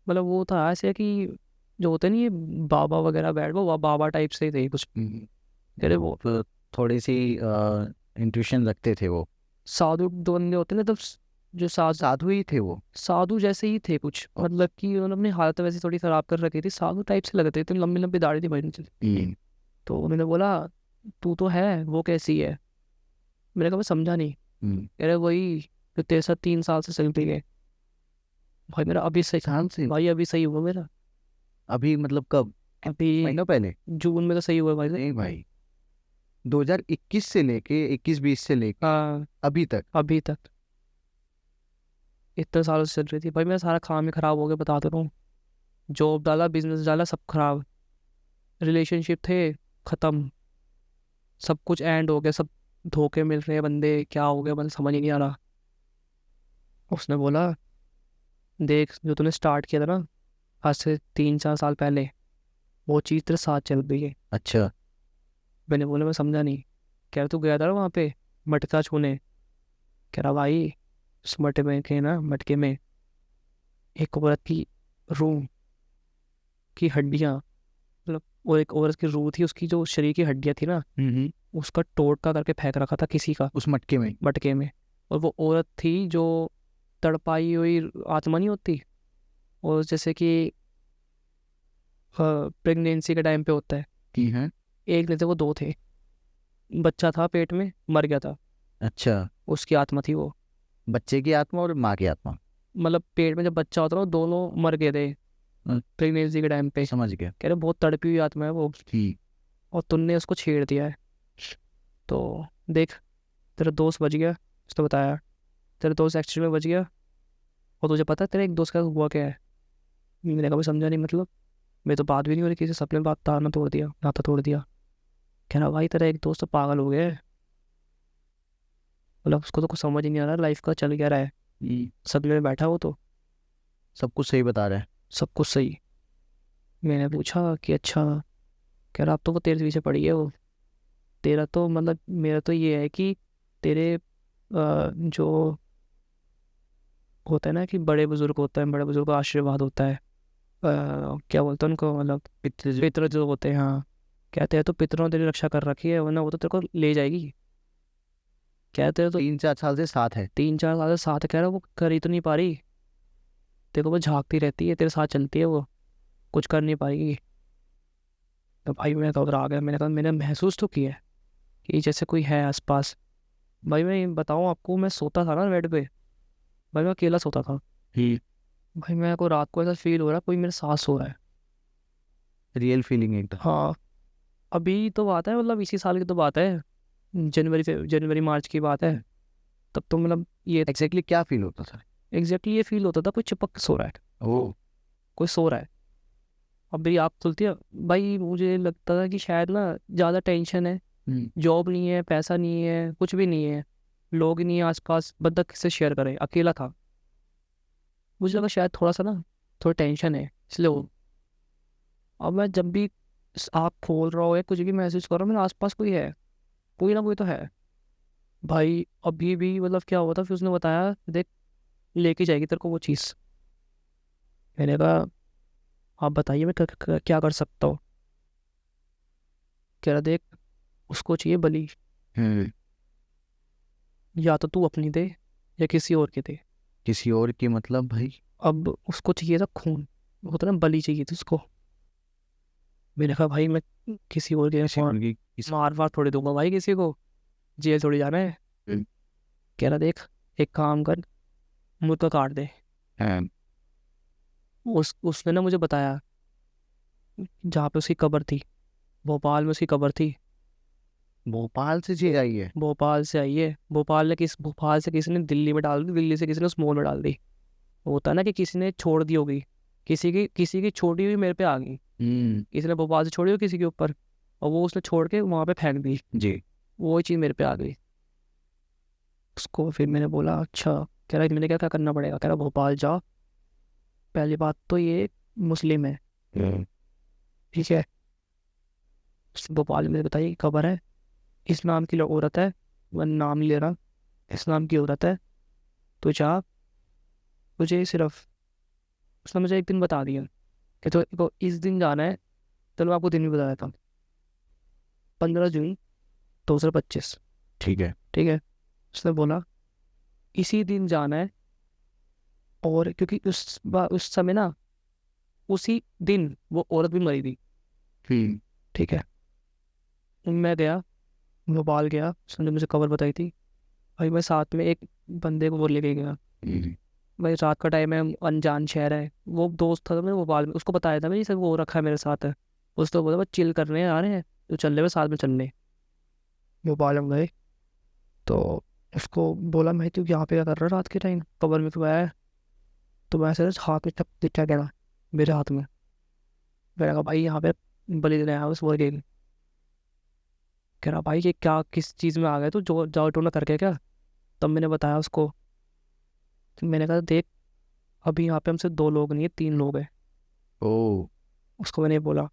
मतलब वो था ऐसे कि जो होते नहीं, ये बाबा वगैरह बैठ, वो बाबा टाइप से ही थे कुछ। कह रहे वो
तो थोड़ी सी इंट्यूशन रखते थे वो।
साधु दो बंदे होते हैं ना, तो जो साधु
साधु ही थे वो।
साधु जैसे ही थे कुछ, मतलब कि उन्होंने अपनी हालत वैसे थोड़ी खराब कर रखी थी, साधु टाइप से लगे थे, इतनी लंबी लंबी दाढ़ी थी भाई नीचे। तो उन्होंने बोला तू तो है, वो कैसी है? मैंने कहा मैं समझा नहीं। कह रहे वही जो तेरे साथ 3 साल से चलती है। भाई मेरा अभी सही,
साल से?
भाई अभी सही हुआ मेरा,
अभी मतलब कब?
अभी
महीनों पहले?
जून में तो सही हुआ भाई।
नहीं भाई, 2021 से लेके 21-20 से लेके
हाँ,
अभी तक?
अभी तक इतने सालों से चल रही थी भाई, मेरा सारा काम ही खराब हो गया, बता तो रहा हूँ। जॉब डाला, बिजनेस डाला, सब खराब। रिलेशनशिप थे, खत्म। सब कुछ एंड हो गया, सब धोखे मिल रहे हैं, बंदे क्या हो गया, मतलब समझ ही नहीं आ रहा। उसने बोला देख, जो तूने स्टार्ट किया था ना आज से 3-4 साल पहले, वो चीज़ तेरे साथ चल रही है।
अच्छा।
मैंने बोला मैं समझा नहीं। कह रहा तू गया था ना वहाँ पे मटका छूने? कह रहा भाई उस मटके में के ना, मटके में एक औरत की रूह की हड्डियाँ, मतलब वो एक औरत की रूह थी, उसकी जो शरीर की हड्डियाँ थी ना, उसका टोटका करके फेंक रखा था किसी का
उस मटके में?
मटके में। और वो औरत थी जो तड़पाई हुई आत्मा नहीं होती, और जैसे कि प्रेगनेंसी के टाइम पे होता है,
है।
एक नहीं थे वो, दो थे। बच्चा था पेट में, मर गया था,
अच्छा,
उसकी आत्मा थी वो।
बच्चे की आत्मा और माँ की आत्मा?
मतलब पेट में जब बच्चा होता ना, वो दोनों मर गए थे प्रेगनेंसी के टाइम पे।
समझ गया।
कह रहे बहुत तड़पी हुई आत्मा है वो,
ठीक।
और तुमने उसको छेड़ दिया है। तो देख, तेरा दोस्त बच गया, उसने बताया, तेरा दोस्त एक्सीडेंट में बच गया, और तुझे पता है तेरे एक दोस्त का हुआ क्या है? मैंने कहा समझा नहीं, मतलब मैं तो बात भी नहीं हो रही किसी से, सपने में बात तारना तोड़ दिया, नाता तोड़ दिया। कह रहा भाई तेरा एक दोस्त तो पागल हो गया है, मतलब उसको तो कुछ समझ ही नहीं आ रहा लाइफ का चल क्या रहा है, सदमे में बैठा वो तो,
सब कुछ सही बता रहा है।
सब कुछ सही। मैंने पूछा कि अच्छा? कह रहा अब तो वो तेरे पीछे पड़ी है वो, तेरा तो मतलब, मेरा तो ये है कि तेरे जो होता है ना कि बड़े बुजुर्ग होता है, बड़े बुजुर्ग का आशीर्वाद होता है, क्या बोलते हैं उनको, मतलब
पितृ
पितर जो होते हैं, हाँ, कहते हैं तो पितरों ने तेरी रक्षा कर रखी है, वरना वो तो तेरे को ले जाएगी। कहते हैं तो
3-4 साल से साथ है।
3-4 साल से साथ है, कह रहा वो कर ही तो नहीं पा रही, तेरे को वो झांकती रहती है, तेरे साथ चलती है वो, कुछ कर नहीं पाएगी। तो भाई मैं तो घबरा गया, मैंने कहा मैंने महसूस तो किया है कि जैसे कोई है आसपास। भाई मैं बताऊँ आपको, मैं सोता था ना बेड पे, भाई मैं अकेला सोता था। भाई मेरे को रात को ऐसा फील हो रहा है कोई मेरे साथ सो रहा है।
रियल फीलिंग एकदम।
हाँ, अभी तो बात है, मतलब इसी साल की तो बात है, जनवरी मार्च की बात है। तब तो मतलब ये
एग्जैक्टली क्या फील होता था?
एग्जैक्टली ये फील होता था कोई चिपक के सो रहा है,
ओ।
कोई सो रहा है। अब मेरी आँख खुलती है, भाई मुझे लगता था कि शायद ना ज़्यादा टेंशन है, जॉब नहीं है, पैसा नहीं है, कुछ भी नहीं है, लोग नहीं है आसपास, बंदा किससे शेयर करे, अकेला था। मुझे लगा शायद थोड़ा सा ना, थोड़ा टेंशन है इसलिए वो। अब मैं जब भी आँख खोल रहा हो या कुछ भी महसूस कर रहा हूँ, मेरे आसपास कोई है, कोई ना कोई तो है। भाई अभी भी मतलब क्या हुआ था, फिर उसने बताया देख, लेके जाएगी तेरे को वो चीज़। मैंने कहा आप बताइए मैं क्या कर सकता हूँ? कह रहा देख, उसको चाहिए बलि,
हम्म।
या तो तू अपनी दे या किसी और की दे।
किसी और की मतलब भाई?
अब उसको चाहिए था खून, होता ना बलि चाहिए थी उसको। मैंने कहा भाई मैं किसी और के
किसी और की
मार वार थोड़ी दूंगा भाई किसी को, जेल थोड़ी जाना है।
हम्म।
कह रहा देख एक काम कर, मुझको काट दे।
हाँ,
उसने ना मुझे बताया जहाँ पे उसकी कब्र थी, भोपाल में उसकी कब्र थी।
भोपाल से चीज आई है?
भोपाल से आई है, भोपाल से किसी ने दिल्ली में डाल दी, दिल्ली से किसी ने उस मॉल में डाल दी। होता है ना कि किसी ने छोड़ दी होगी, किसी की छोड़ी हुई मेरे पे आ गई। किसी ने भोपाल से छोड़ी हो किसी के ऊपर, और वो उसने छोड़ के वहाँ पे फेंक दी,
जी।
वो चीज़ मेरे पे आ गई। उसको फिर मैंने बोला अच्छा। कह रहा मैंने क्या क्या करना पड़ेगा? कह रहा भोपाल जाओ, पहली बात तो ये मुस्लिम है, ठीक है। भोपाल में बताइए खबर है, इस नाम की औरत है, वह नाम नहीं ले रहा, इस नाम की औरत है, तो जा, तुझे सिर्फ उसने मुझे एक दिन बता दिया कि तो इस दिन जाना है। चलो मैं आपको दिन भी बताया था, 15 जून 2025,
ठीक है।
ठीक है। उसने बोला इसी दिन जाना है, और क्योंकि उस समय ना उसी दिन वो औरत भी मरी थी, ठीक है। मैं गया, भोपाल गया, उसने मुझे खबर बताई थी। भाई मैं साथ में एक बंदे को वो लेके गया। भाई रात का टाइम है, अनजान शहर है, वो दोस्त था मेरे भोपाल में, उसको बताया था भाई सब वो रखा है मेरे साथ है। उसने बोला बस चिल करने आ रहे हैं तो चल रहे, साथ में चलने। भोपाल हम गए, तो उसको बोला मैं तू यहाँ पे क्या कर रहा है रात के टाइम, कबर में क्यों आया है? तो मैं ऐसे हाथ में दिखा गया मेरे हाथ में। मैंने कहा भाई यहाँ पे बलि देने आया उस मुर्गे की। कह रहा भाई ये क्या किस चीज़ में आ गया तो जो जाओ टोना करके क्या? तब मैंने बताया उसको। तो मैंने कहा देख अभी यहाँ पे हमसे 2 लोग नहीं है, 3 लोग हैं।
ओ,
उसको मैंने बोला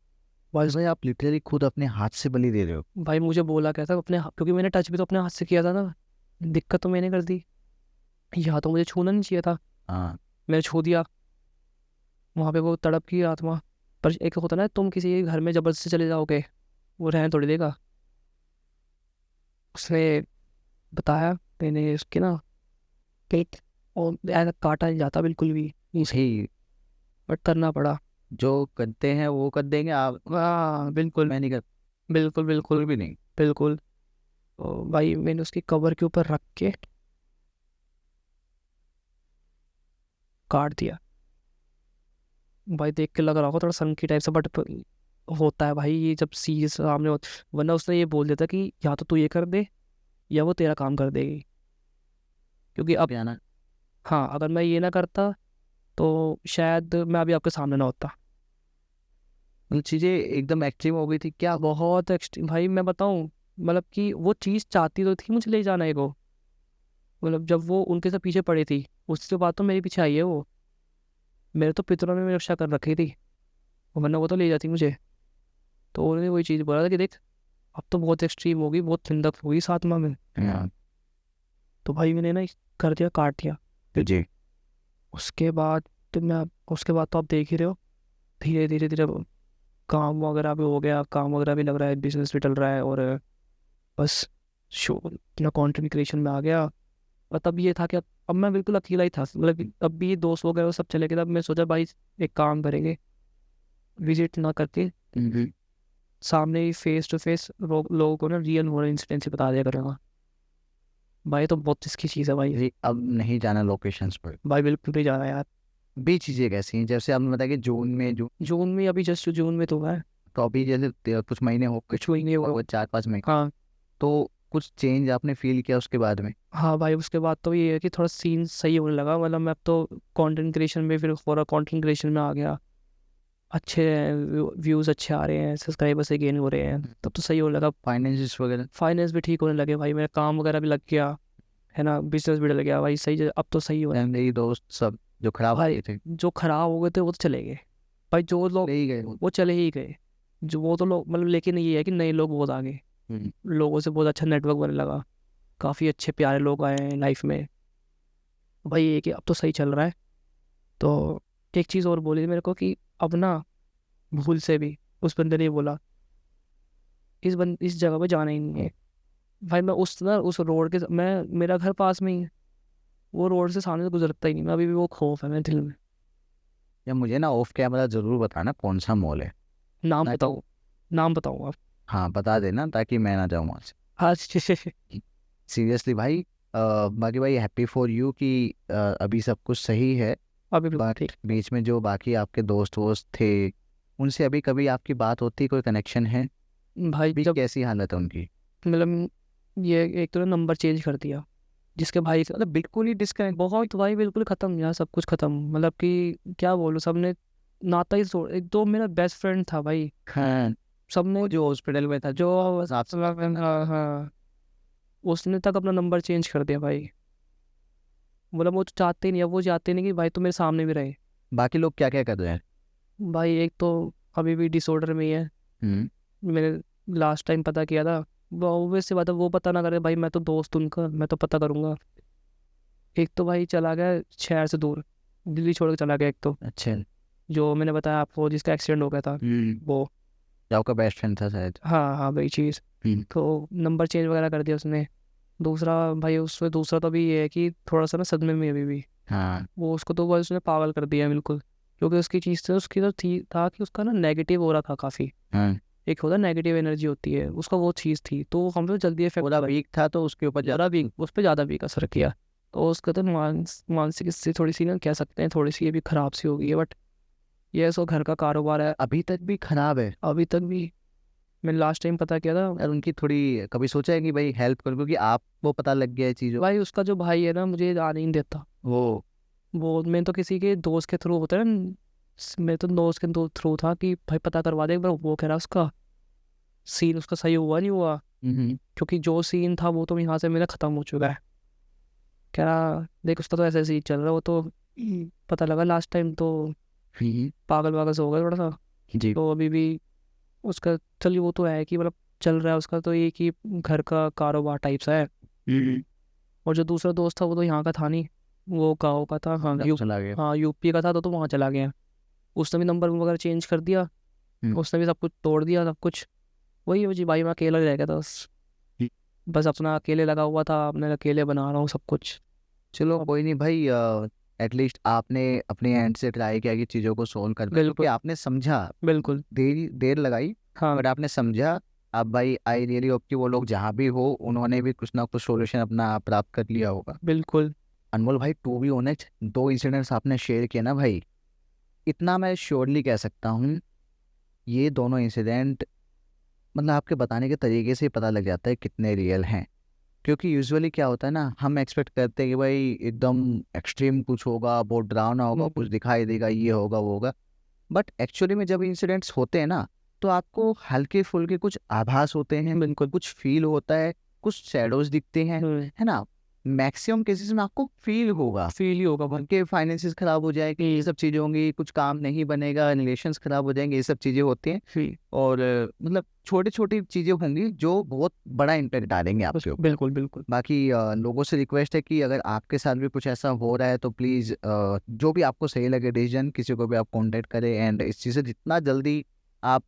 बस।
भाई आप लिटरली खुद अपने हाथ से बलि दे रहे हो?
भाई मुझे बोला क्या था क्योंकि मैंने टच भी तो अपने हाथ से किया था ना, दिक्कत तो मैंने कर दी। यहाँ तो मुझे छूना नहीं चाहिए था,
हाँ।
मैंने छू दिया। वहाँ पे वो तड़प की आत्मा। पर एक होता ना तुम किसी के घर में जबरदस्ती चले जाओगे, वो रहने थोड़ी देगा। उसने बताया, मैंने उसके ना पेट, और ऐसा काटा नहीं जाता बिल्कुल भी,
सही।
बट करना पड़ा।
जो करते हैं वो कर देंगे, आप
हाँ बिल्कुल,
मैं नहीं कर,
बिल्कुल बिल्कुल
कोई भी नहीं।
बिल्कुल। तो भाई मैंने उसकी कवर के ऊपर रख के काट दिया। भाई देख के लग रहा होगा थोड़ा संकी टाइप से, बट होता है भाई ये जब सीज सामने हो। वरना उसने ये बोल देता कि या तो तू ये कर दे या वो तेरा काम कर देगी। क्योंकि अब
बयाना।
हाँ अगर मैं ये ना करता तो शायद मैं अभी आपके सामने ना होता।
वो चीजें एकदम एक्सट्रीम हो गई थी क्या?
बहुत एक्सट्रीम भाई, मैं बताऊं, मतलब कि वो चीज़ चाहती तो थी मुझे ले जाना है को। मतलब जब वो उनके से पीछे पड़ी थी, उसके बाद तो मेरे पीछे आई है वो। मेरे तो पितरों ने मेरी रक्षा कर रखी थी, वरना वो तो ले जाती मुझे। तो उन्होंने वही चीज़ बोला था कि देख अब तो बहुत एक्सट्रीम होगी, बहुत ठंडक होगी इस आत्मा में।
हाँ।
तो भाई मैंने ना कर दिया, काट दिया।
जी।
उसके बाद तो मैं उसके बाद तो आप देख ही रहे हो, धीरे धीरे धीरे काम वगैरह भी हो गया, काम वगैरह भी लग रहा है, बिजनेस भी चल रहा है, और बस शो अपना कंटेंट क्रिएशन में आ गया। और तब ये था कि अब मैं बिल्कुल अकेला ही था, मतलब कि अब भी दोस्त वगैरह वो सब चले गए। तब मैं सोचा भाई एक काम करेंगे, विजिट ना करके सामने ही फेस टू फेस लोगों को ना रियल वर्ल्ड इंसिडेंट से बता दिया करूँगा। भाई तो बहुत रिस्की चीज़ है भाई।
जी, अब नहीं जाना लोकेशंस पर।
भाई बिल्कुल नहीं जाना यार।
भी चीजें कैसी हैं, जैसे आपने बताया कि जून में जो,
जून में, अभी जस्ट जून में तो है,
तो अभी जैसे कुछ महीने हो गए,
कुछ महीने हुआ।
4-5 महीने,
हाँ
तो कुछ चेंज आपने फील किया उसके बाद में?
हाँ भाई उसके बाद तो ये है कि थोड़ा सीन सही होने लगा। मतलब मैं अब तो कंटेंट क्रिएशन में, फिर फॉर कंटेंट क्रिएशन में आ गया, अच्छे व्यूज़ अच्छे आ रहे हैं, सब्सक्राइबर्स से गेन हो रहे हैं, तब तो सही होने लगा।
फाइनेंसिस वगैरह?
फाइनेंस भी ठीक होने लगे भाई, मेरा काम वगैरह भी लग गया है ना, बिजनेस भी लग गया भाई, सही अब तो सही हो रहा है।
मेरी दोस्त सब जो खराब
भाई
हुए थे
जो खराब हो गए थे वो तो चले गए, भाई जो लोग
ले ही गए
वो चले ही गए। जो वो तो लोग मतलब, लेकिन ये है कि नए लोग बहुत आ गए,
हम्म।
लोगों से बहुत अच्छा नेटवर्क बनने लगा, काफ़ी अच्छे प्यारे लोग आए हैं लाइफ में। भाई ये कि अब तो सही चल रहा है। तो एक चीज़ और बोली थी मेरे को कि अब ना भूल से भी उस बंदे ने बोला इस जगह पे जाना ही नहीं है। भाई मैं उस रोड के मेरा घर पास में ही है, वो रोड से सामने से गुजरता ही नहीं, मैं अभी भी वो खौफ है मेरे दिल में।
या मुझे ना ऑफ कैमरा ज़रूर बताना कौन सा मॉल है।
नाम
ना
बताओ, नाम बताओ आप।
हाँ बता देना ताकि मैं ना जाऊँ वहाँ से।
आज
सीरियसली भाई, बाकी भाई हैप्पी फॉर यू कि अभी सब कुछ सही है।
अभी भी
बट
ठीक।
बीच में जो बाकी आपके दोस्त वोस्त थे, उनसे अभी कभी आपकी बात होती, कोई कनेक्शन है?
भाई
अभी
जब
कैसी हालत है उनकी?
मतलब ये एक तो नंबर चेंज कर दिया जिसके भाई से, मतलब बिल्कुल ही डिस्कनेक्ट, बहुत भाई बिल्कुल ख़त्म यार, सब कुछ ख़त्म, मतलब कि क्या बोलूँ, सबने नाता ही तोड़। एक तो मेरा बेस्ट फ्रेंड था भाई,
हाँ,
सबने
वो जो हॉस्पिटल में था
जो
आपसे।
हाँ, उसने तक अपना नंबर चेंज कर दिया भाई। मतलब वो तो चाहते ही नहीं, अब वो चाहते नहीं कि भाई तो मेरे सामने भी रहे।
बाकी लोग क्या क्या कर रहे हैं?
भाई एक तो अभी भी डिसऑर्डर में ही है, मैंने लास्ट टाइम पता किया था। वो ऑब्वियस सी बात है, वो पता ना करे भाई, मैं तो दोस्त उनका, मैं तो पता करूंगा। एक तो भाई चला गया शहर से दूर, दिल्ली छोड़ के चला गया। एक तो
अच्छा।
जो मैंने बताया आपको, जिसका एक्सीडेंट हो गया था, वो।
जो आपका बेस्ट फ्रेंड था शायद।
हाँ हाँ, वही चीज़। तो नंबर चेंज वगैरह कर दिया उसने। दूसरा भाई, उसमें दूसरा तो अभी ये है कि थोड़ा सा ना सदमे में है अभी भी।
हाँ
वो उसको तो बस उसने पागल कर दिया बिल्कुल, क्योंकि उसकी चीज़ से उसकी तो थी था कि उसका ना नेगेटिव हो रहा था काफ़ी।
हाँ,
एक होता नेगेटिव एनर्जी होती है, उसका वो चीज़ थी, तो हम पे जल्दी इफेक्ट
पूरा वीक था तो उसके ऊपर
ज़्यादा वीक, उस पर ज़्यादा वीक असर किया। तो उसका तो मानसिक स्थिति थोड़ी सी ना, कह सकते हैं थोड़ी सी ये भी ख़राब सी हो गई है। बट ये सो घर का कारोबार है,
अभी तक भी खराब है।
अभी तक भी। मैंने लास्ट टाइम पता किया था
और उनकी थोड़ी कभी सोचा है कि भाई हेल्प करो, क्योंकि आपको पता लग गया है चीज़ों।
भाई, उसका जो भाई है ना, मुझे आने ही नहीं देता। वो मैं तो किसी के दोस्त के थ्रू होता है ना, मैं तो दोस्त के थ्रू था कि भाई पता करवा दे एक बार। वो कह रहा उसका सीन उसका सही हुआ नहीं हुआ, क्योंकि जो सीन था वो तो यहाँ से मेरा ख़त्म हो चुका है। कह रहा देख, उसका तो ऐसे ऐसे ही चल रहा है, वो तो पता लगा लास्ट टाइम तो पागल वागल से हो गया थोड़ा सा।
जी।
तो अभी भी उसका चलिए वो तो है कि मतलब चल रहा है उसका, तो ये कि घर का कारोबार टाइप सा है। और जो दूसरा दोस्त था वो तो यहाँ का था नहीं, वो गाँव का था। हाँ
चला गया।
हाँ, यूपी का था, तो वहाँ चला गया। उसने भी नंबर वगैरह चेंज कर दिया, उसने भी सब कुछ तोड़ दिया, सब कुछ। वही है जी भाई, मैं अकेला ही रह गया था बस। बस अपना अकेले लगा हुआ था, अपने अकेले बना रहा हूँ सब कुछ।
चलो कोई नहीं भाई, एटलीस्ट आपने अपने एंड से ट्राई किया कि चीज़ों को सोल्व कर, क्योंकि
बिल्कुल
आपने समझा।
बिल्कुल।
देर लगाई,
हाँ
बट आपने समझा। अब भाई आई रियली होप कि वो लोग जहाँ भी हो, उन्होंने भी कुछ ना कुछ सोल्यूशन अपना प्राप्त कर लिया होगा।
बिल्कुल।
अनमोल भाई, टू बी ऑनेस्ट, 2 इंसिडेंट्स आपने शेयर किए ना भाई, इतना मैं श्योरली कह सकता हूँ, ये दोनों इंसिडेंट मतलब आपके बताने के तरीके से ही पता लग जाता है कितने रियल हैं। क्योंकि यूजुअली क्या होता है ना, हम एक्सपेक्ट करते हैं कि भाई एकदम एक्सट्रीम कुछ होगा, बहुत डरावना होगा, कुछ दिखाई देगा, ये होगा वो होगा। बट एक्चुअली में जब इंसिडेंट्स होते हैं ना, तो आपको हल्के फुल्के कुछ आभास होते हैं,
बिल्कुल।
कुछ फील होता है, कुछ शैडोज दिखते हैं, है ना। मैक्सिमम केसेस में आपको फील होगा
फील ही होगा भाई।
उनके फाइनेंसेस खराब हो जाएंगे, ये सब चीज़ें होंगी, कुछ काम नहीं बनेगा, रिलेशंस खराब हो जाएंगे, ये सब चीज़ें होती हैं। और मतलब छोटी छोटी चीज़ें होंगी जो बहुत बड़ा इम्पैक्ट डालेंगे आपके ऊपर।
बिल्कुल बिल्कुल।
बाकी लोगों से रिक्वेस्ट है कि अगर आपके साथ भी कुछ ऐसा हो रहा है तो प्लीज़ जो भी आपको सही लगे डिसीजन, किसी को भी आप कांटेक्ट करें, एंड इस चीज़ से जितना जल्दी आप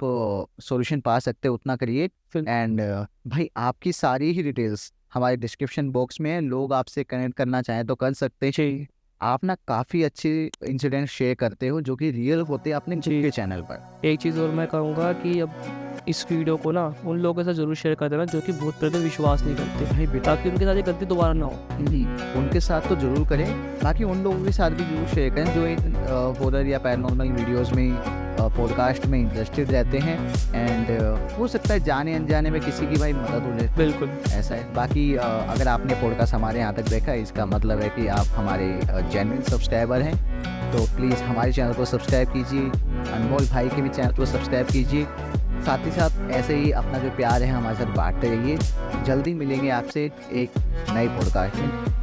सॉल्यूशन पा सकते हैं उतना करिए। एंड भाई, आपकी सारी ही डिटेल्स हमारे डिस्क्रिप्शन बॉक्स में है, लोग आपसे कनेक्ट करना चाहें तो कर सकते हैं। आप ना काफ़ी अच्छे इंसिडेंट शेयर करते हो जो कि रियल होते हैं अपने खुद के चैनल पर।
एक चीज़ और मैं कहूँगा कि अब इस वीडियो को ना उन लोगों के साथ ज़रूर शेयर कर देना जो कि भूत प्रेत में विश्वास नहीं करते भाई, ताकि उनके साथ ये गलती दोबारा ना हो।
उनके साथ तो जरूर करें, बाकी उन लोगों के साथ भी जरूर शेयर करें जो इन हॉरर या पैरानॉर्मल वीडियोस में, पॉडकास्ट में इंटरेस्टेड रहते हैं। एंड हो सकता है जाने अनजाने में किसी की भाई मदद हो जाए।
बिल्कुल
ऐसा है। बाकी अगर आपने पॉडकास्ट हमारे यहाँ तक देखा, इसका मतलब है कि आप हमारे जेन्युइन सब्सक्राइबर हैं। तो प्लीज़ हमारे चैनल को सब्सक्राइब कीजिए, अनमोल भाई के भी चैनल को सब्सक्राइब कीजिए। साथ ही साथ ऐसे ही अपना जो प्यार है हमारे साथ बांटते रहिए। जल्दी मिलेंगे आपसे एक नई पॉडकास्ट में।